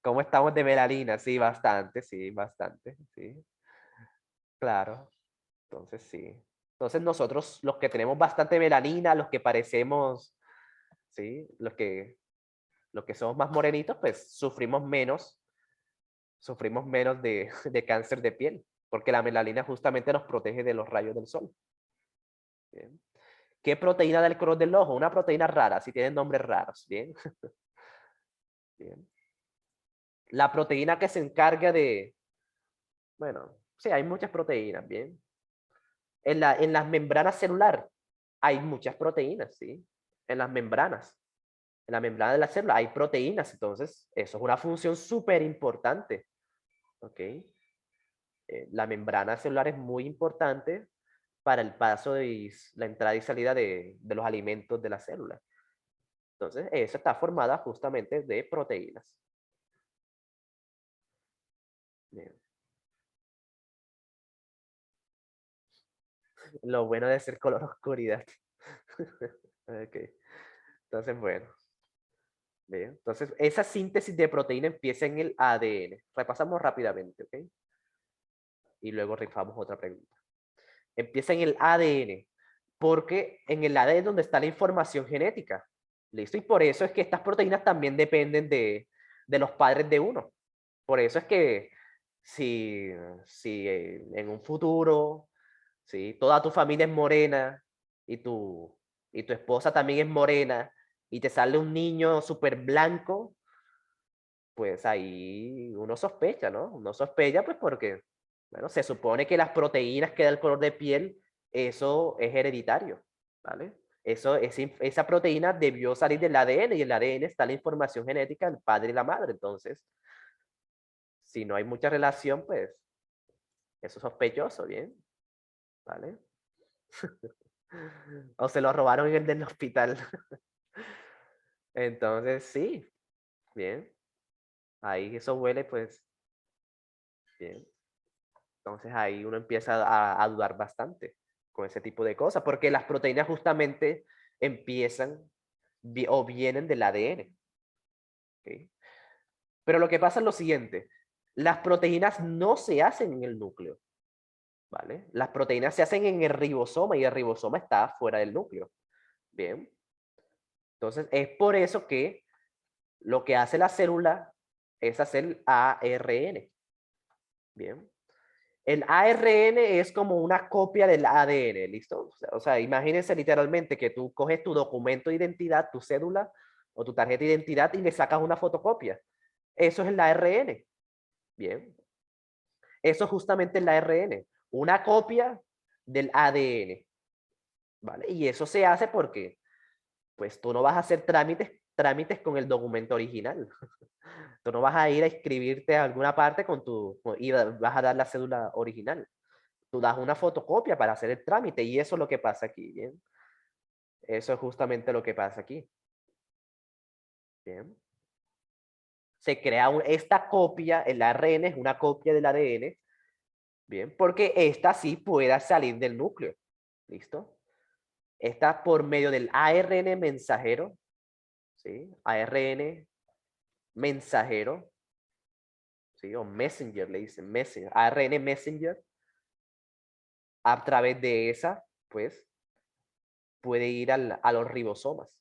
S1: ¿cómo estamos de melanina? Sí, bastante, sí. Claro, entonces sí. Entonces nosotros, los que tenemos bastante melanina, los que parecemos, sí, los que somos más morenitos, pues sufrimos menos de cáncer de piel, porque la melanina justamente nos protege de los rayos del sol. Bien. ¿Qué proteína del color del ojo? Una proteína rara, si tienen nombres raros. Bien. Bien. La proteína que se encarga de, bueno, sí, hay muchas proteínas, bien. En las membranas celular hay muchas proteínas, ¿sí? En las membranas. En la membrana de la célula hay proteínas, entonces eso es una función súper importante. ¿Ok? La membrana celular es muy importante para el paso y la entrada y salida de los alimentos de la célula. Entonces, esa está formada justamente de proteínas. Bien. Lo bueno de ser color oscuridad. Ok. Entonces, bueno. Bien. Entonces, esa síntesis de proteína empieza en el ADN. Repasamos rápidamente, ¿ok? Y luego rifamos otra pregunta. Empieza en el ADN, porque en el ADN es donde está la información genética. ¿Listo? Y por eso es que estas proteínas también dependen de los padres de uno. Por eso es que si en un futuro, si toda tu familia es morena y y tu esposa también es morena y te sale un niño súper blanco, pues ahí uno sospecha, ¿no? Uno sospecha pues porque, bueno, se supone que las proteínas que da el color de piel, eso es hereditario, ¿vale? Esa proteína debió salir del ADN y en el ADN está la información genética del padre y la madre. Entonces, si no hay mucha relación, pues eso es sospechoso, ¿bien? ¿Vale? O se lo robaron en el del hospital. Entonces, sí, bien. Ahí eso huele, pues, bien. Entonces ahí uno empieza a dudar bastante con ese tipo de cosas, porque las proteínas justamente empiezan o vienen del ADN. ¿Ok? Pero lo que pasa es lo siguiente, las proteínas no se hacen en el núcleo, ¿vale? Las proteínas se hacen en el ribosoma y el ribosoma está fuera del núcleo. Bien. Entonces, es por eso que lo que hace la célula es hacer ARN. Bien. El ARN es como una copia del ADN, ¿listo? O sea, imagínense literalmente que tú coges tu documento de identidad, tu cédula o tu tarjeta de identidad y le sacas una fotocopia. Eso es el ARN. Bien. Eso es justamente el ARN, una copia del ADN. ¿Vale? Y eso se hace porque, pues, tú no vas a hacer trámites con el documento original. Tú no vas a ir a inscribirte a alguna parte y vas a dar la cédula original. Tú das una fotocopia para hacer el trámite y eso es lo que pasa aquí, ¿bien? Eso es justamente lo que pasa aquí. Bien. Se crea esta copia, el ARN es una copia del ADN, bien, porque esta sí pueda salir del núcleo. ¿Listo? Esta por medio del ARN mensajero, ¿sí? ARN mensajero, ¿sí? O messenger, le dicen messenger, ARN messenger, a través de esa, pues, puede ir a los ribosomas,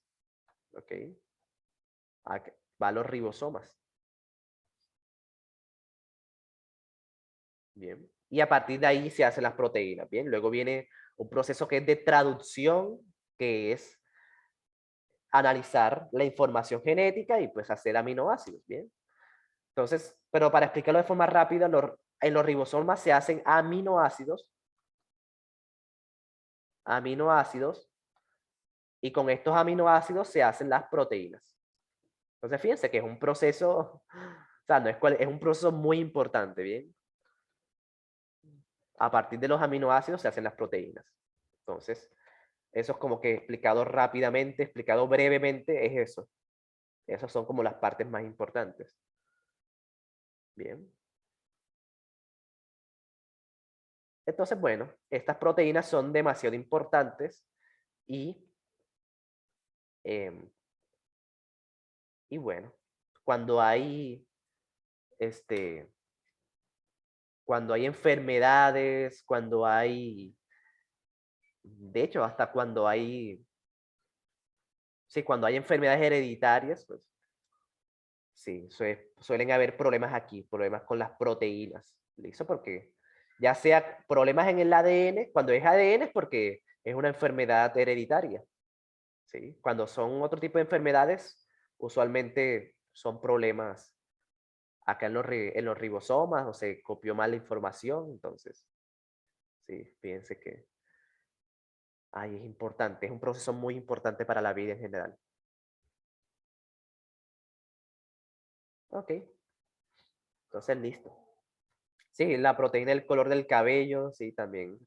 S1: ¿ok? Va a los ribosomas, ¿bien? Y a partir de ahí se hacen las proteínas, ¿bien? Luego viene un proceso que es de traducción, que es analizar la información genética y pues hacer aminoácidos, ¿bien? Entonces, pero para explicarlo de forma rápida, en los ribosomas se hacen aminoácidos, y con estos aminoácidos se hacen las proteínas. Entonces, fíjense que es un proceso, o sea, no es un proceso muy importante, ¿bien? A partir de los aminoácidos se hacen las proteínas. Entonces, eso es como que explicado rápidamente, explicado brevemente, es eso. Esas son como las partes más importantes. Bien. Entonces, bueno, estas proteínas son demasiado importantes y, em, y bueno, cuando hay, este, cuando hay enfermedades, de hecho, hasta cuando hay enfermedades hereditarias, pues sí, suelen haber problemas aquí, problemas con las proteínas, ¿listo? Porque ya sea problemas en el ADN, cuando es ADN es porque es una enfermedad hereditaria, ¿sí? Cuando son otro tipo de enfermedades, usualmente son problemas acá en los ribosomas o se copió mal la información, entonces, sí, fíjense que ahí es importante, es un proceso muy importante para la vida en general. Ok, entonces listo. Sí, la proteína del color del cabello, sí, también.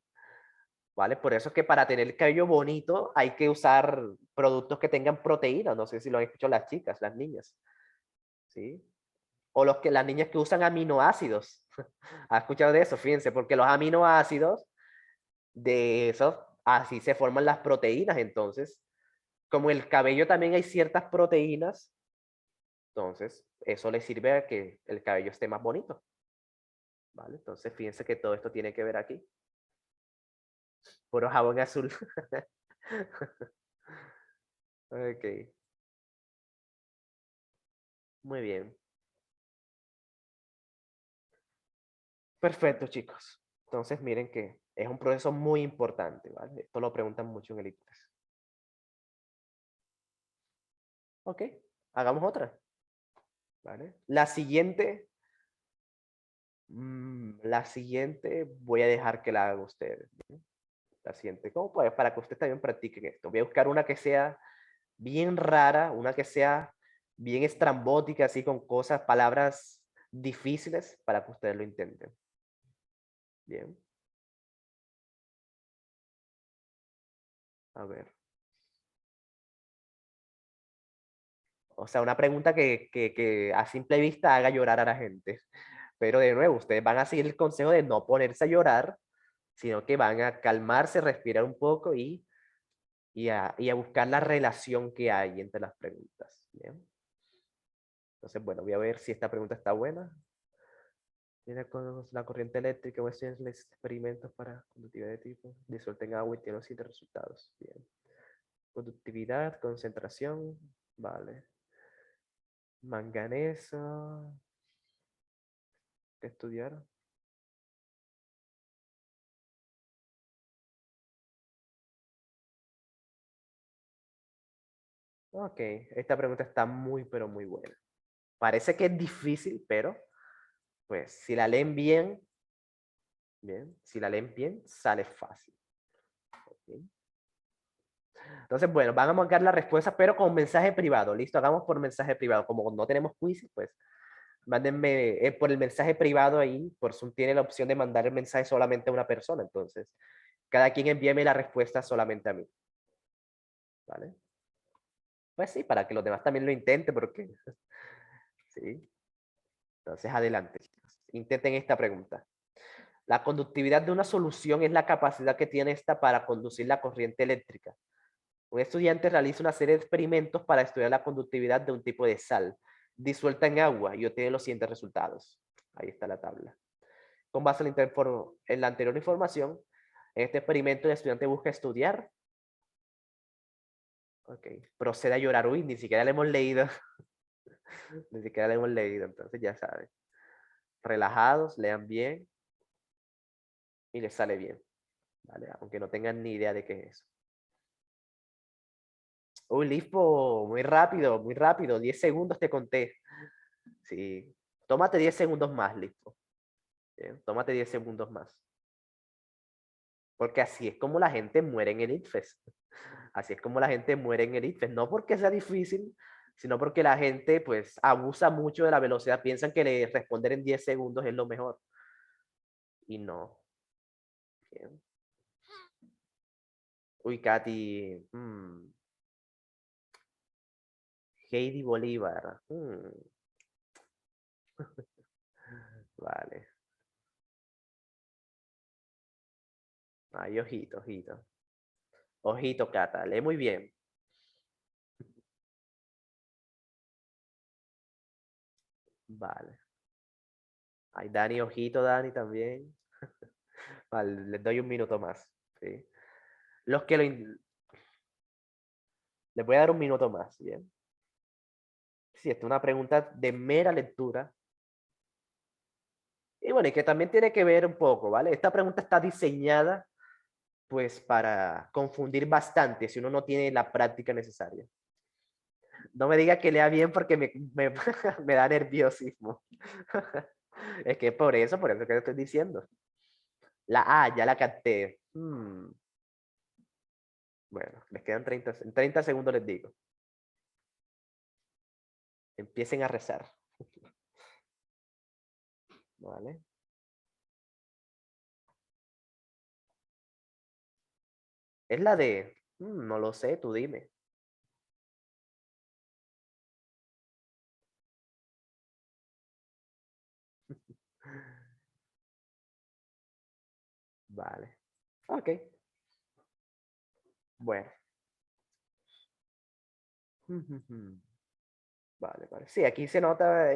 S1: ¿Vale? Por eso es que para tener el cabello bonito hay que usar productos que tengan proteína. No sé si lo han escuchado las chicas, las niñas. ¿Sí? O las niñas que usan aminoácidos. ¿Has escuchado de eso? Fíjense, porque los aminoácidos de esos, así se forman las proteínas. Entonces, como el cabello también hay ciertas proteínas, entonces eso le sirve a que el cabello esté más bonito. ¿Vale? Entonces, fíjense que todo esto tiene que ver aquí. Puro jabón azul. Ok, muy bien. Perfecto, chicos. Entonces, miren que es un proceso muy importante, ¿vale? Esto lo preguntan mucho en el ICFES. Ok, hagamos otra, ¿vale? La siguiente voy a dejar que la haga ustedes. ¿Bien? La siguiente, ¿cómo puede? Para que ustedes también practiquen esto. Voy a buscar una que sea bien rara, una que sea bien estrambótica, así con cosas, palabras difíciles para que ustedes lo intenten. Bien, a ver. O sea, una pregunta que a simple vista haga llorar a la gente. Pero de nuevo, ustedes van a seguir el consejo de no ponerse a llorar, sino que van a calmarse, respirar un poco y a buscar la relación que hay entre las preguntas. ¿Bien? Entonces, bueno, voy a ver si esta pregunta está buena. Tiene la corriente eléctrica, voy a hacer experimentos para conductividad de tipo, disuelta en agua y tiene los siguientes resultados. Bien. Conductividad, concentración, vale. Manganeso, estudiar. Ok, esta pregunta está muy, pero muy buena. Parece que es difícil, pero pues si la leen bien, bien, si la leen bien, sale fácil. Okay. Entonces, bueno, van a marcar la respuesta, pero con mensaje privado. Listo, hagamos por mensaje privado. Como no tenemos quiz, pues mándenme por el mensaje privado ahí. Por Zoom tiene la opción de mandar el mensaje solamente a una persona. Entonces, cada quien envíeme la respuesta solamente a mí. ¿Vale? Pues sí, para que los demás también lo intenten, porque sí. Entonces, adelante. Intenten esta pregunta. La conductividad de una solución es la capacidad que tiene esta para conducir la corriente eléctrica. Un estudiante realiza una serie de experimentos para estudiar la conductividad de un tipo de sal disuelta en agua y obtiene los siguientes resultados. Ahí está la tabla. Con base en la anterior información, en este experimento el estudiante busca estudiar. Ok. Procede a llorar. Uy, ni siquiera le hemos leído. Ni siquiera le hemos leído, entonces ya saben. Relajados, lean bien y les sale bien. ¿Vale? Aunque no tengan ni idea de qué es eso. Uy, Lispo, muy rápido, muy rápido. 10 segundos te conté. Sí. Tómate 10 segundos más, Lispo. Bien, tómate 10 segundos más. Porque así es como la gente muere en el ITFES. Así es como la gente muere en el ITFES. No porque sea difícil, sino porque la gente pues abusa mucho de la velocidad. Piensan que le responder en 10 segundos es lo mejor. Y no. Bien. Uy, Katy. Heidi Bolívar. Vale. Ay, ojito, ojito. Ojito, Cata. Lee muy bien. Vale. Ay, Dani, ojito, Dani también. Vale, les doy un minuto más. ¿Sí? Los que les voy a dar un minuto más. Bien. Sí, esta es una pregunta de mera lectura. Y bueno, y que también tiene que ver un poco, ¿vale? Esta pregunta está diseñada pues para confundir bastante si uno no tiene la práctica necesaria. No me diga que lea bien porque me da nerviosismo. Es que por eso que estoy diciendo. La A, ya la capté. Bueno, les quedan en 30 segundos les digo. Empiecen a rezar. ¿Vale? Es la de, no lo sé, tú dime. Vale. Ok. Bueno. Vale, vale. Sí, aquí se nota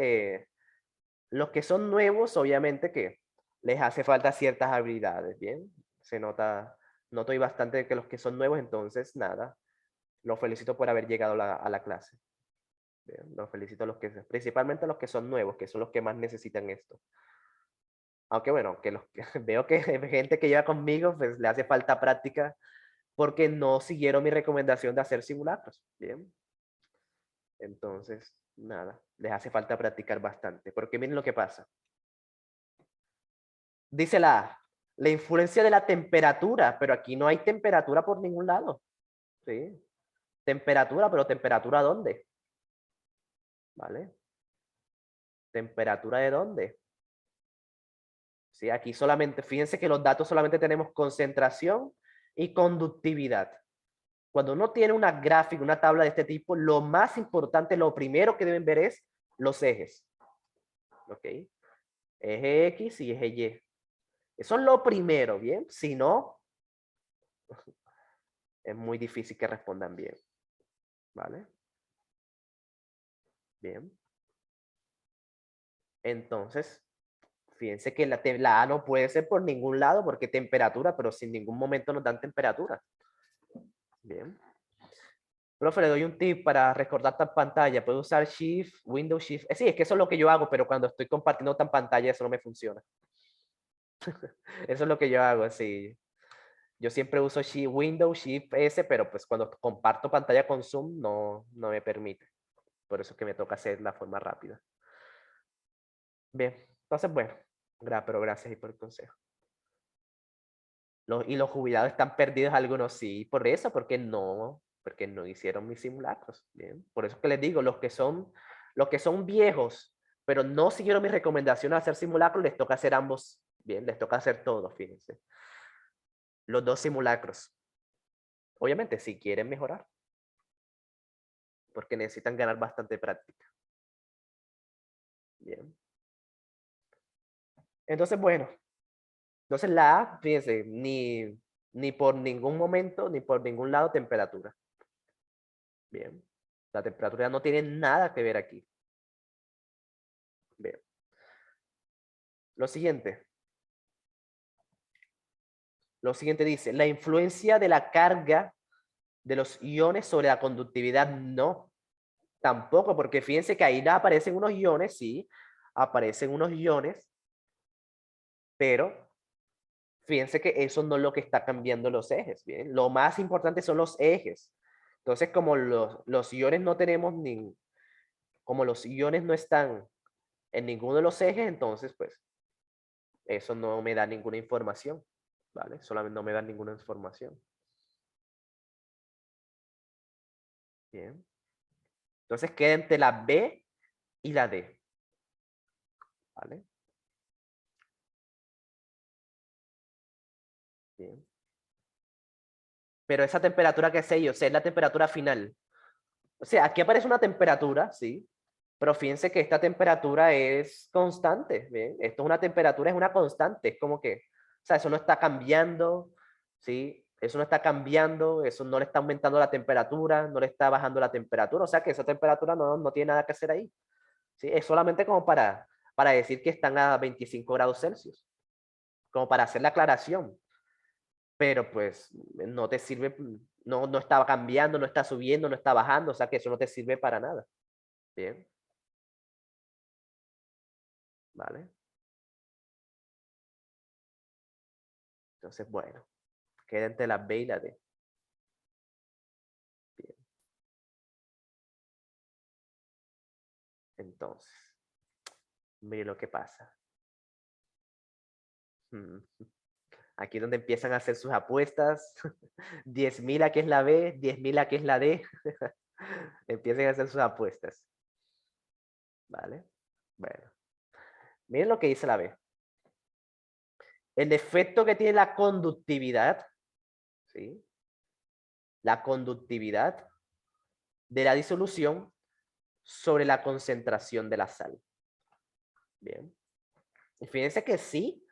S1: los que son nuevos, obviamente que les hace falta ciertas habilidades, ¿bien? Se nota, noto y bastante que los que son nuevos, entonces, nada, los felicito por haber llegado a la clase. Bien, los felicito a los que, principalmente a los que son nuevos, que son los que más necesitan esto. Aunque bueno, que los que, veo que gente que lleva conmigo, pues le hace falta práctica porque no siguieron mi recomendación de hacer simulacros. Bien, entonces, nada, les hace falta practicar bastante. Porque miren lo que pasa. Dice la influencia de la temperatura, pero aquí no hay temperatura por ningún lado. ¿Sí? Temperatura, pero ¿temperatura dónde? ¿Vale? ¿Temperatura de dónde? Sí, aquí solamente, fíjense que los datos solamente tenemos concentración y conductividad. Cuando uno tiene una gráfica, una tabla de este tipo, lo más importante, lo primero que deben ver es los ejes. ¿Ok? Eje X y eje Y. Eso es lo primero, ¿bien? Si no, es muy difícil que respondan bien. ¿Vale? Bien. Entonces, Fíjense que la A no puede ser por ningún lado porque temperatura, pero sin ningún momento nos dan temperatura. Bien. Profe, le doy un tip para recordar tan pantalla. Puedo usar Shift, Windows Shift. Sí, es que eso es lo que yo hago, pero cuando estoy compartiendo tan pantalla, eso no me funciona. Eso es lo que yo hago, sí. Yo siempre uso Windows Shift S, pero pues cuando comparto pantalla con Zoom no me permite. Por eso es que me toca hacer la forma rápida. Bien, entonces bueno, pero gracias y por el consejo. Y los jubilados están perdidos algunos, sí, por eso, porque no hicieron mis simulacros. Bien, por eso es que les digo, los que son viejos, pero no siguieron mis recomendaciones de hacer simulacros, les toca hacer ambos. Bien, les toca hacer todo, fíjense. Los dos simulacros. Obviamente, si quieren mejorar, porque necesitan ganar bastante práctica. Bien. Entonces, bueno, entonces la A, fíjense, ni por ningún momento, ni por ningún lado temperatura. Bien. La temperatura no tiene nada que ver aquí. Bien. Lo siguiente. Lo siguiente dice, la influencia de la carga de los iones sobre la conductividad, no. Tampoco, porque fíjense que ahí aparecen unos iones, sí, aparecen unos iones, pero fíjense que eso no es lo que está cambiando los ejes, ¿bien? Lo más importante son los ejes. Entonces, como los iones no tenemos como los iones no están en ninguno de los ejes, entonces, pues, eso no me da ninguna información, ¿vale? Solamente no me da ninguna información. Bien. Entonces, queda entre la B y la D, ¿vale? Bien. Pero esa temperatura que sé yo, es la temperatura final. O sea, aquí aparece una temperatura, ¿sí? Pero fíjense que esta temperatura es constante, ¿bien? Esto es una temperatura, es una constante, es como que, o sea, eso no está cambiando, ¿sí? Eso no está cambiando, eso no le está aumentando la temperatura, no le está bajando la temperatura, o sea que esa temperatura no tiene nada que hacer ahí, ¿sí? Es solamente como para decir que están a 25 grados Celsius, como para hacer la aclaración, pero pues no te sirve, no está cambiando, no está subiendo, no está bajando, o sea que eso no te sirve para nada, ¿bien? ¿Vale? Entonces, bueno, queda entre la B y la D. Bien. Entonces, mire lo que pasa. Aquí es donde empiezan a hacer sus apuestas. 10.000 a que es la B, 10.000 a que es la D. Empiezan a hacer sus apuestas. ¿Vale? Bueno, miren lo que dice la B. El efecto que tiene la conductividad, ¿sí? La conductividad de la disolución sobre la concentración de la sal. Bien. Y fíjense que sí.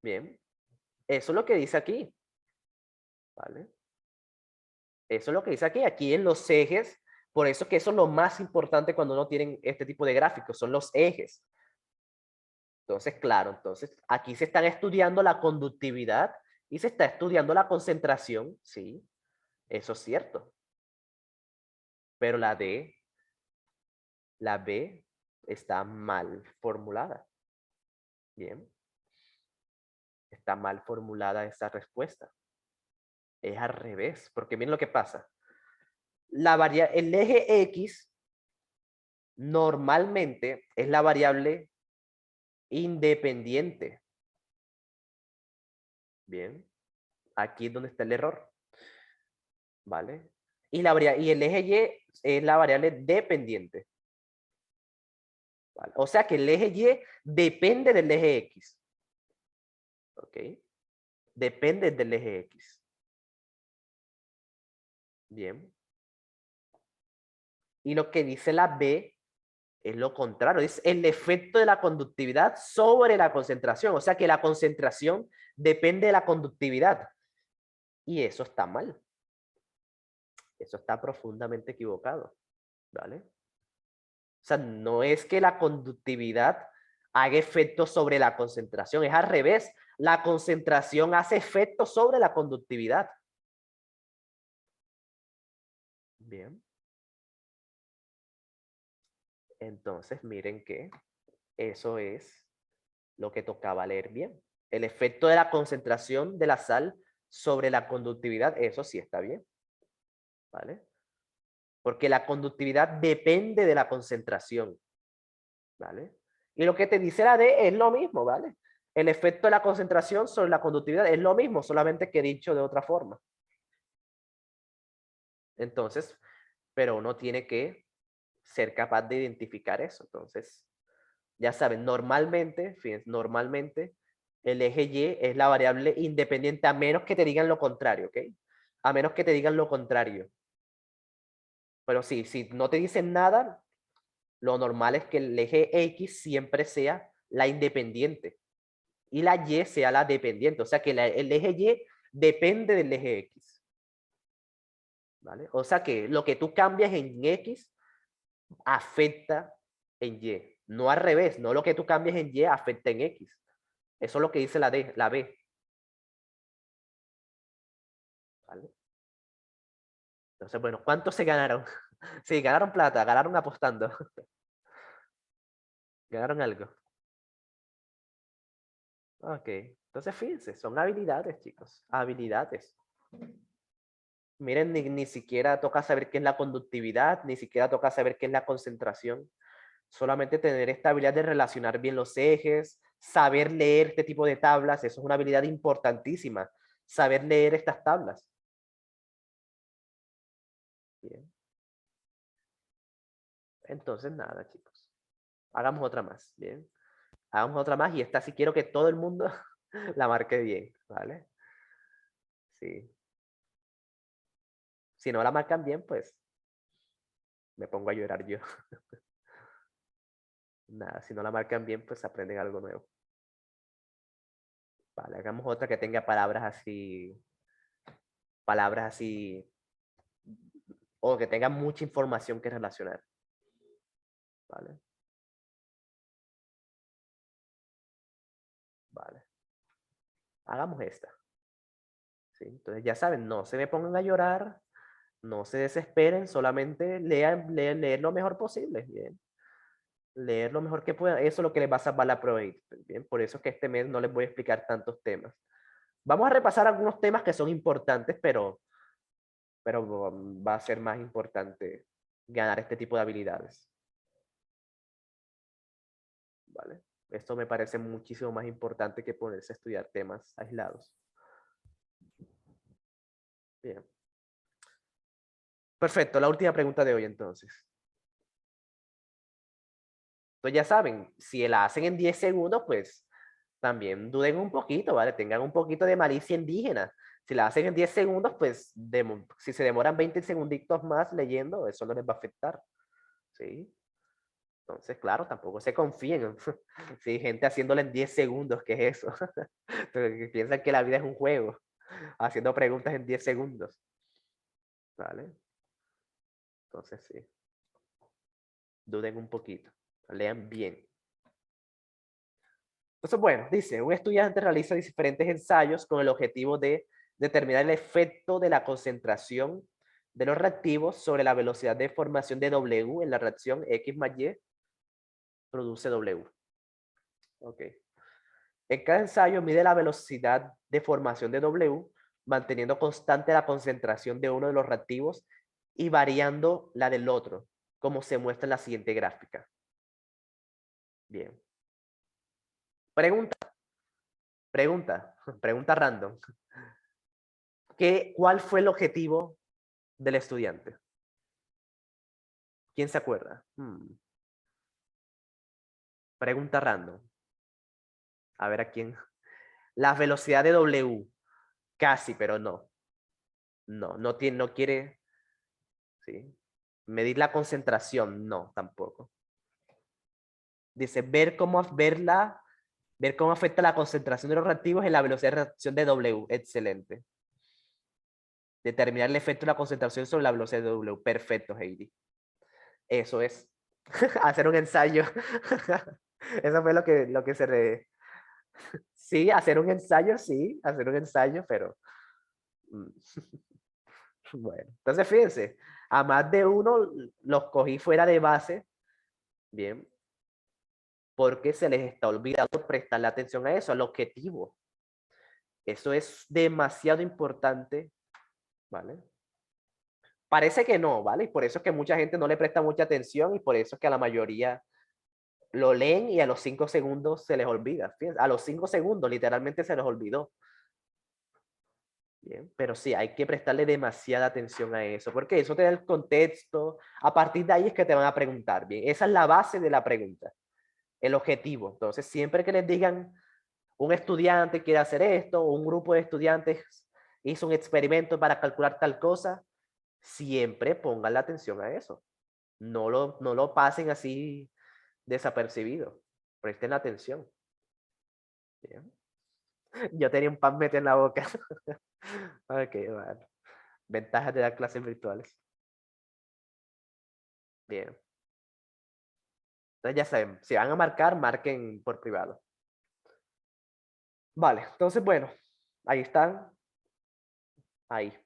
S1: Bien. Eso es lo que dice aquí. ¿Vale? Eso es lo que dice aquí. Aquí en los ejes, por eso que eso es lo más importante cuando uno tiene este tipo de gráficos, son los ejes. Entonces, claro, entonces aquí se están estudiando la conductividad y se está estudiando la concentración, sí, eso es cierto. Pero la B está mal formulada. Bien, está mal formulada esa respuesta. Es al revés, porque miren lo que pasa. El eje X normalmente es la variable independiente. Bien, aquí es donde está el error. ¿Vale? Y el eje Y es la variable dependiente. ¿Vale? O sea que el eje Y depende del eje X. ¿Ok? Depende del eje X. Bien. Y lo que dice la B es lo contrario, es el efecto de la conductividad sobre la concentración. O sea que la concentración depende de la conductividad. Y eso está mal. Eso está profundamente equivocado. ¿Vale? O sea, no es que la conductividad haga efecto sobre la concentración. Es al revés. La concentración hace efecto sobre la conductividad. Bien. Entonces, miren que eso es lo que tocaba leer bien. El efecto de la concentración de la sal sobre la conductividad, eso sí está bien. ¿Vale? Porque la conductividad depende de la concentración. ¿Vale? Y lo que te dice la D es lo mismo, ¿vale? El efecto de la concentración sobre la conductividad es lo mismo, solamente que dicho de otra forma. Entonces, pero uno tiene que ser capaz de identificar eso. Entonces, ya saben, normalmente, fíjense, normalmente el eje Y es la variable independiente a menos que te digan lo contrario, ¿ok? A menos que te digan lo contrario. Pero sí, si no te dicen nada, lo normal es que el eje X siempre sea la independiente y la Y sea la dependiente. O sea que el eje Y depende del eje X. ¿Vale? O sea que lo que tú cambias en X afecta en Y. No al revés, no lo que tú cambias en Y afecta en X. Eso es lo que dice la D, la B. ¿Vale? Entonces, bueno, ¿cuántos se ganaron? Sí, ganaron plata, ganaron apostando. Ganaron algo. Ok, entonces fíjense, son habilidades, chicos. Habilidades. Miren, ni siquiera toca saber qué es la conductividad, ni siquiera toca saber qué es la concentración. Solamente tener esta habilidad de relacionar bien los ejes, saber leer este tipo de tablas, eso es una habilidad importantísima. Saber leer estas tablas. Bien. Entonces, nada, chicos. Hagamos otra más, ¿bien? Hagamos otra más y esta sí quiero que todo el mundo la marque bien, ¿vale? Sí. Si no la marcan bien, pues me pongo a llorar yo. Nada, si no la marcan bien, pues aprenden algo nuevo. Vale, hagamos otra que tenga palabras así, o que tenga mucha información que relacionar. Vale, vale. Hagamos esta. ¿Sí? Entonces ya saben, no se me pongan a llorar, no se desesperen, solamente leer lo mejor posible. Bien. Leer lo mejor que puedan. Eso es lo que les va a salvar la prueba. Bien, por eso es que este mes no les voy a explicar tantos temas. Vamos a repasar algunos temas que son importantes, pero va a ser más importante ganar este tipo de habilidades. ¿Vale? Esto me parece muchísimo más importante que ponerse a estudiar temas aislados. Bien. Perfecto, la última pregunta de hoy entonces. Entonces ya saben, si la hacen en 10 segundos, pues también duden un poquito, ¿vale? Tengan un poquito de malicia indígena. Si la hacen en 10 segundos, pues si se demoran 20 segunditos más leyendo, eso no les va a afectar. ¿Sí? Entonces, claro, tampoco se confíen. Si hay gente haciéndolo en 10 segundos, ¿qué es eso? Piensan que la vida es un juego, haciendo preguntas en 10 segundos. ¿Vale? Entonces, sí. Duden un poquito. Lean bien. Entonces, bueno, dice, un estudiante realiza diferentes ensayos con el objetivo de determinar el efecto de la concentración de los reactivos sobre la velocidad de formación de W en la reacción X más Y produce W. Ok. En cada ensayo mide la velocidad de formación de W, manteniendo constante la concentración de uno de los reactivos y variando la del otro, como se muestra en la siguiente gráfica. Bien. Pregunta, pregunta random. ¿Cuál fue el objetivo del estudiante? ¿Quién se acuerda? Pregunta random. A ver a quién. La velocidad de W. Casi, pero no. No tiene, no quiere. ¿Sí? Medir la concentración. No, tampoco. Dice, ver cómo afecta la concentración de los reactivos en la velocidad de reacción de W. Excelente. Determinar el efecto de la concentración sobre la velocidad de W. Perfecto, Heidi. Eso es. Hacer un ensayo. Eso fue lo que se... Sí, sí, hacer un ensayo, pero... mm, Bueno, entonces fíjense, a más de uno los cogí fuera de base, bien, porque se les está olvidando prestarle atención a eso, al objetivo. Eso es demasiado importante, ¿vale? Parece que no, ¿vale? Y por eso es que mucha gente no le presta mucha atención y por eso es que a la mayoría lo leen y a los 5 segundos se les olvida. Fíjense, a los 5 segundos literalmente se les olvidó. Bien, pero sí, hay que prestarle demasiada atención a eso, porque eso te da el contexto. A partir de ahí es que te van a preguntar. Bien, esa es la base de la pregunta, el objetivo. Entonces, siempre que les digan un estudiante quiere hacer esto, o un grupo de estudiantes hizo un experimento para calcular tal cosa, siempre pongan la atención a eso. No lo pasen así desapercibido. Presten la atención. Bien. Yo tenía un pan metido en la boca. Ok, bueno. Ventajas de dar clases virtuales. Bien. Entonces ya saben, si van a marcar, marquen por privado. Vale, entonces bueno, ahí están, ahí,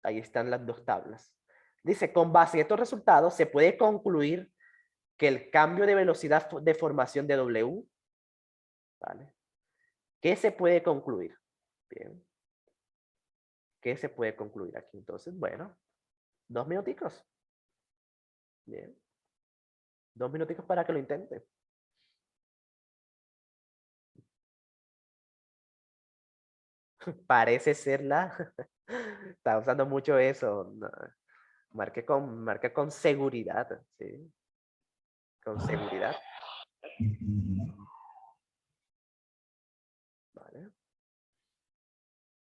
S1: ahí están las dos tablas. Dice, con base en estos resultados, se puede concluir que el cambio de velocidad de formación de W, ¿vale? ¿Qué se puede concluir? Bien. ¿Qué se puede concluir aquí? Entonces, bueno, 2 minuticos. Bien. 2 minuticos para que lo intente. Parece ser la... Está usando mucho eso. No. Marca con seguridad, ¿sí? Con seguridad. Vale.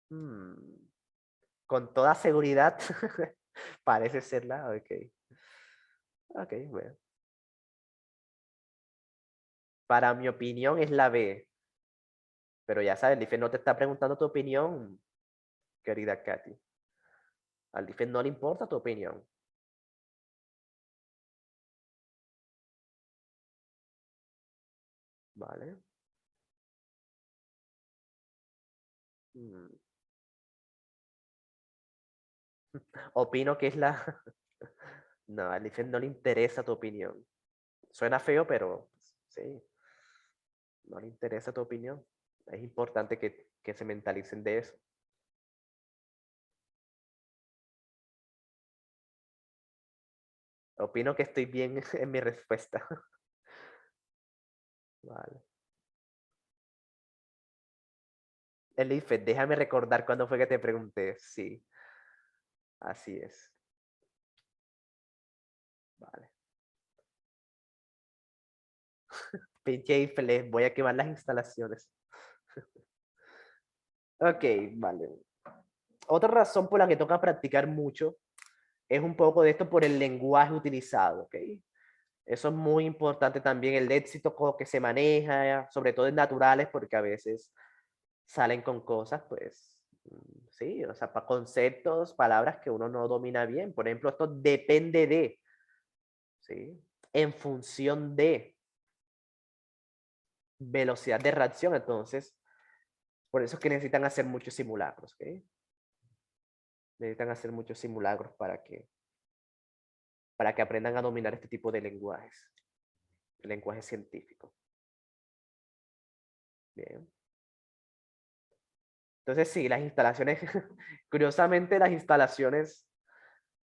S1: Hmm. Con toda seguridad. Parece ser la... Ok. Ok, bueno. Para mi opinión es la B. Pero ya sabes, el IFE no te está preguntando tu opinión, querida Katy. Al IFE no le importa tu opinión. ¿Vale? Hmm. Opino que es la... No, al IFE no le interesa tu opinión. Suena feo, pero sí, no le interesa tu opinión. Es importante que se mentalicen de eso. Opino que estoy bien en mi respuesta. Vale. El IFE, déjame recordar cuándo fue que te pregunté. Sí, así es. Vale. Pinche IFE, les voy a quemar las instalaciones. Ok, vale. Otra razón por la que toca practicar mucho es un poco de esto por el lenguaje utilizado, ¿ok? Eso es muy importante también, el éxito con que se maneja, sobre todo en naturales, porque a veces salen con cosas, pues, sí, o sea, para conceptos, palabras que uno no domina bien. Por ejemplo, esto depende de, ¿sí? En función de velocidad de reacción, entonces, por eso es que necesitan hacer muchos simulacros, ¿ok? Necesitan hacer muchos simulacros para que aprendan a dominar este tipo de lenguajes, el lenguaje científico. Bien. Entonces, sí, las instalaciones, curiosamente, las instalaciones,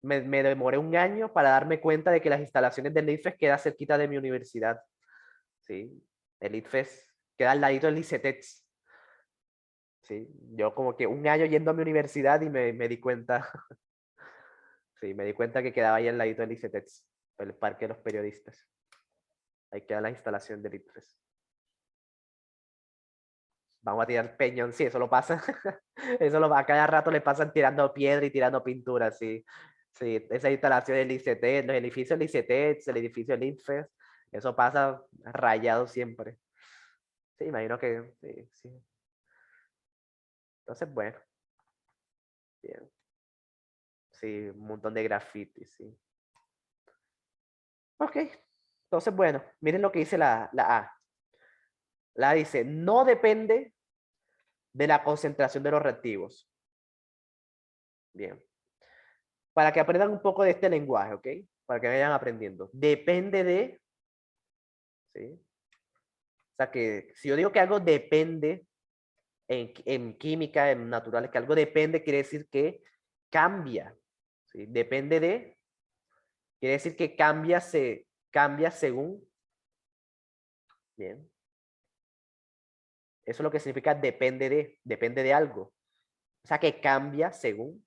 S1: me demoré un año para darme cuenta de que las instalaciones del IFES quedan cerquita de mi universidad. Sí, el IFES queda al ladito del ICETEX. Sí, yo como que un año yendo a mi universidad y me di cuenta, sí, me di cuenta que quedaba ahí al ladito del ICETEX, el Parque de los Periodistas. Ahí queda la instalación del IFES. Vamos a tirar peñón, sí, eso lo pasa. A cada rato le pasan tirando piedra y tirando pintura, sí. Sí, esa instalación del ICT, los edificios del ICT, el edificio del INFES, eso pasa rayado siempre. Sí, imagino que sí, sí. Entonces, bueno, bien. Sí, un montón de grafitis, sí. Ok, entonces, bueno, miren lo que dice la A. La dice, no depende de la concentración de los reactivos. Bien. Para que aprendan un poco de este lenguaje, ¿ok? Para que vayan aprendiendo. Depende de, ¿sí? O sea, que si yo digo que algo depende en química, en naturales, que algo depende, quiere decir que cambia, ¿sí? Depende de, quiere decir que cambia según, bien. Eso es lo que significa depende de algo. O sea, que cambia según,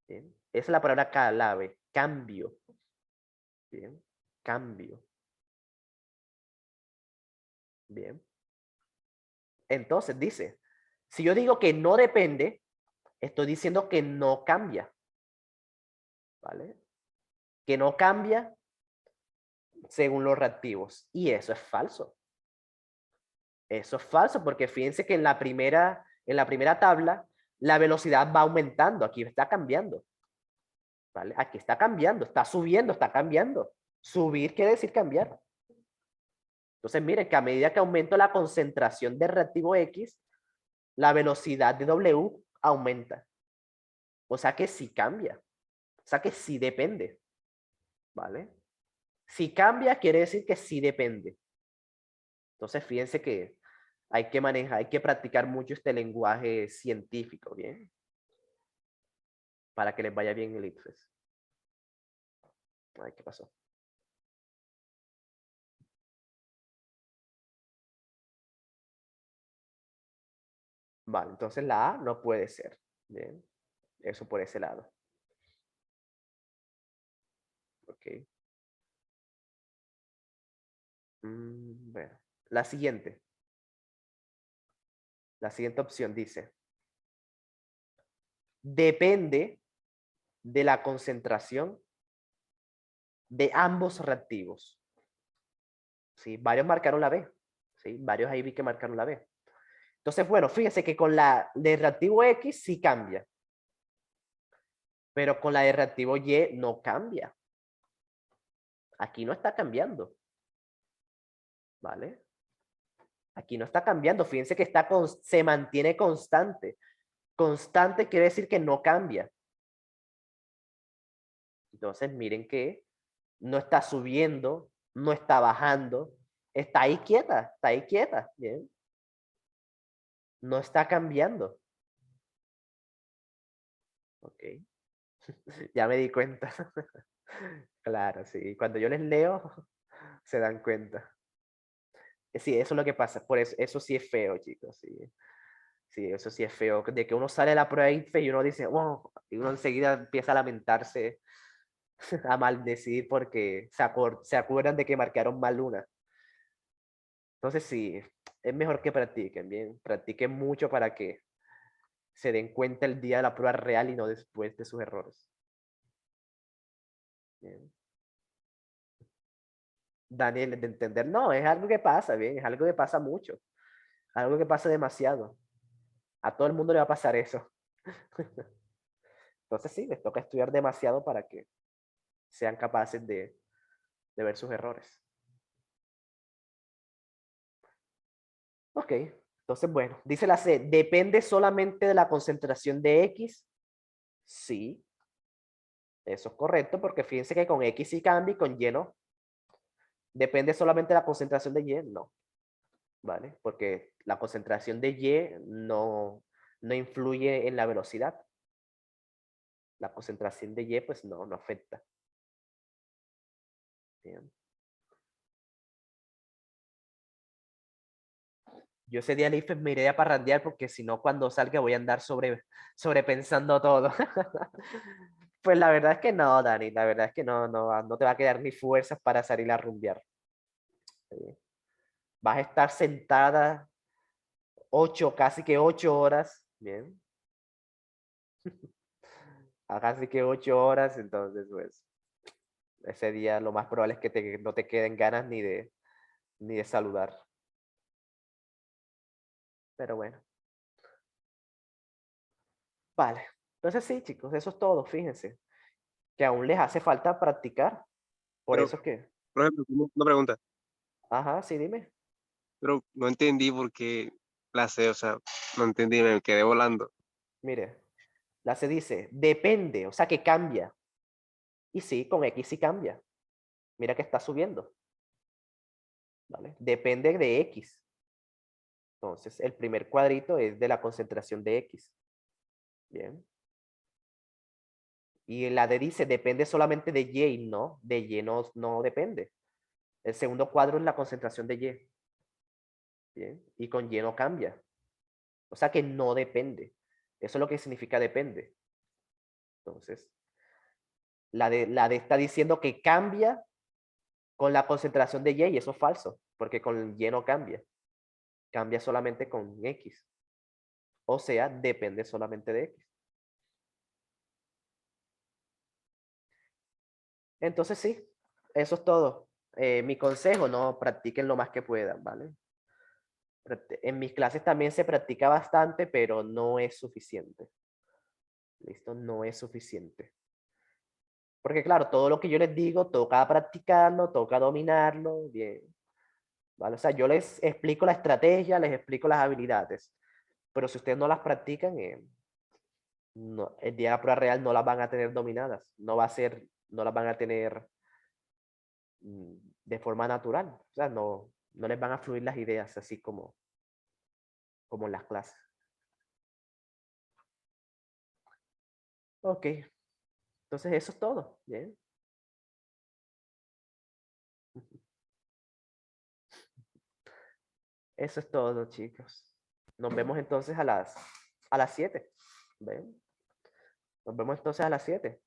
S1: bien. Esa es la palabra clave, cambio, bien, cambio, bien. Entonces dice, si yo digo que no depende, estoy diciendo que no cambia, ¿vale? Que no cambia según los reactivos. Y eso es falso. Eso es falso porque fíjense que en la primera tabla la velocidad va aumentando. Aquí está cambiando. ¿Vale? Aquí está cambiando, está subiendo, está cambiando. Subir quiere decir cambiar. Entonces miren que a medida que aumento la concentración de reactivo X, la velocidad de W aumenta. O sea que sí cambia. O sea que sí depende. ¿Vale? Si cambia, quiere decir que sí depende. Entonces, fíjense que hay que manejar, hay que practicar mucho este lenguaje científico, ¿bien? Para que les vaya bien el ICFES. Ay, ¿qué pasó? Vale, entonces la A no puede ser. Bien, eso por ese lado. Ok. Bueno, la siguiente. La siguiente opción dice, depende de la concentración de ambos reactivos. ¿Sí? Varios marcaron la B. ¿Sí? Varios ahí vi que marcaron la B. Entonces, bueno, fíjense que con la de reactivo X sí cambia. Pero con la de reactivo Y no cambia. Aquí no está cambiando. ¿Vale? Aquí no está cambiando. Fíjense que se mantiene constante. Constante quiere decir que no cambia. Entonces, miren que no está subiendo, no está bajando. Está ahí quieta, está ahí quieta. Bien. No está cambiando. Ok. Ya me di cuenta. Claro, sí. Cuando yo les leo, se dan cuenta. Sí, eso es lo que pasa. Por eso, eso sí es feo, chicos. Sí. Sí, eso sí es feo. De que uno sale a la prueba de ICFES y uno dice, oh, y uno enseguida empieza a lamentarse, a maldecir porque se acuerdan de que marcaron mal una. Entonces sí, es mejor que practiquen, bien. Practiquen mucho para que se den cuenta el día de la prueba real y no después de sus errores. Bien. Daniel, de entender, no, es algo que pasa, bien, es algo que pasa mucho, algo que pasa demasiado. A todo el mundo le va a pasar eso. Entonces sí, les toca estudiar demasiado para que sean capaces de ver sus errores. Ok, entonces bueno, dice la C, ¿depende solamente de la concentración de X? Sí, eso es correcto, porque fíjense que con X sí cambia y con Y no. ¿Depende solamente de la concentración de Y? No, ¿vale? Porque la concentración de Y no influye en la velocidad. La concentración de Y pues no afecta. Bien. Yo ese día en IFES me iré a parrandear porque si no cuando salga voy a andar sobrepensando todo. Pues la verdad es que no, Dani, la verdad es que no te va a quedar ni fuerzas para salir a rumbear. Vas a estar sentada 8, casi que 8 horas, bien, a casi que 8 horas, entonces pues ese día lo más probable es que no te queden ganas ni de saludar. Pero bueno, vale. Entonces sí, chicos, eso es todo, fíjense, que aún les hace falta practicar. Por
S2: Pero,
S1: eso es que,
S2: por ejemplo, tengo una pregunta.
S1: ajá, sí, dime.
S2: pero no entendí por qué la C, o sea, no entendí, me quedé volando.
S1: Mire, la C dice, depende, o sea que cambia. Y sí, con X sí cambia. Mira que está subiendo, ¿vale? Depende de X. Entonces, el primer cuadrito es de la concentración de X. Bien. Y la D dice, depende solamente de Y, no, de Y no depende. El segundo cuadro es la concentración de Y. Bien. Y con Y no cambia. O sea que no depende. Eso es lo que significa depende. Entonces, la D está diciendo que cambia con la concentración de Y eso es falso, porque con Y no cambia. Cambia solamente con X. O sea, depende solamente de X. Entonces sí, eso es todo. Mi consejo, no practiquen lo más que puedan, ¿vale? En mis clases también se practica bastante, pero no es suficiente. ¿Listo? No es suficiente. Porque claro, todo lo que yo les digo, toca practicarlo, toca dominarlo, bien. ¿Vale? O sea, yo les explico la estrategia, les explico las habilidades, pero si ustedes no las practican, el día de la prueba real no las van a tener dominadas, no va a ser, no las van a tener de forma natural, o sea, no les van a fluir las ideas así como en las clases. Ok, entonces eso es todo, bien. Eso es todo, chicos. Nos vemos entonces a las 7. ¿Ven? Nos vemos entonces a las 7.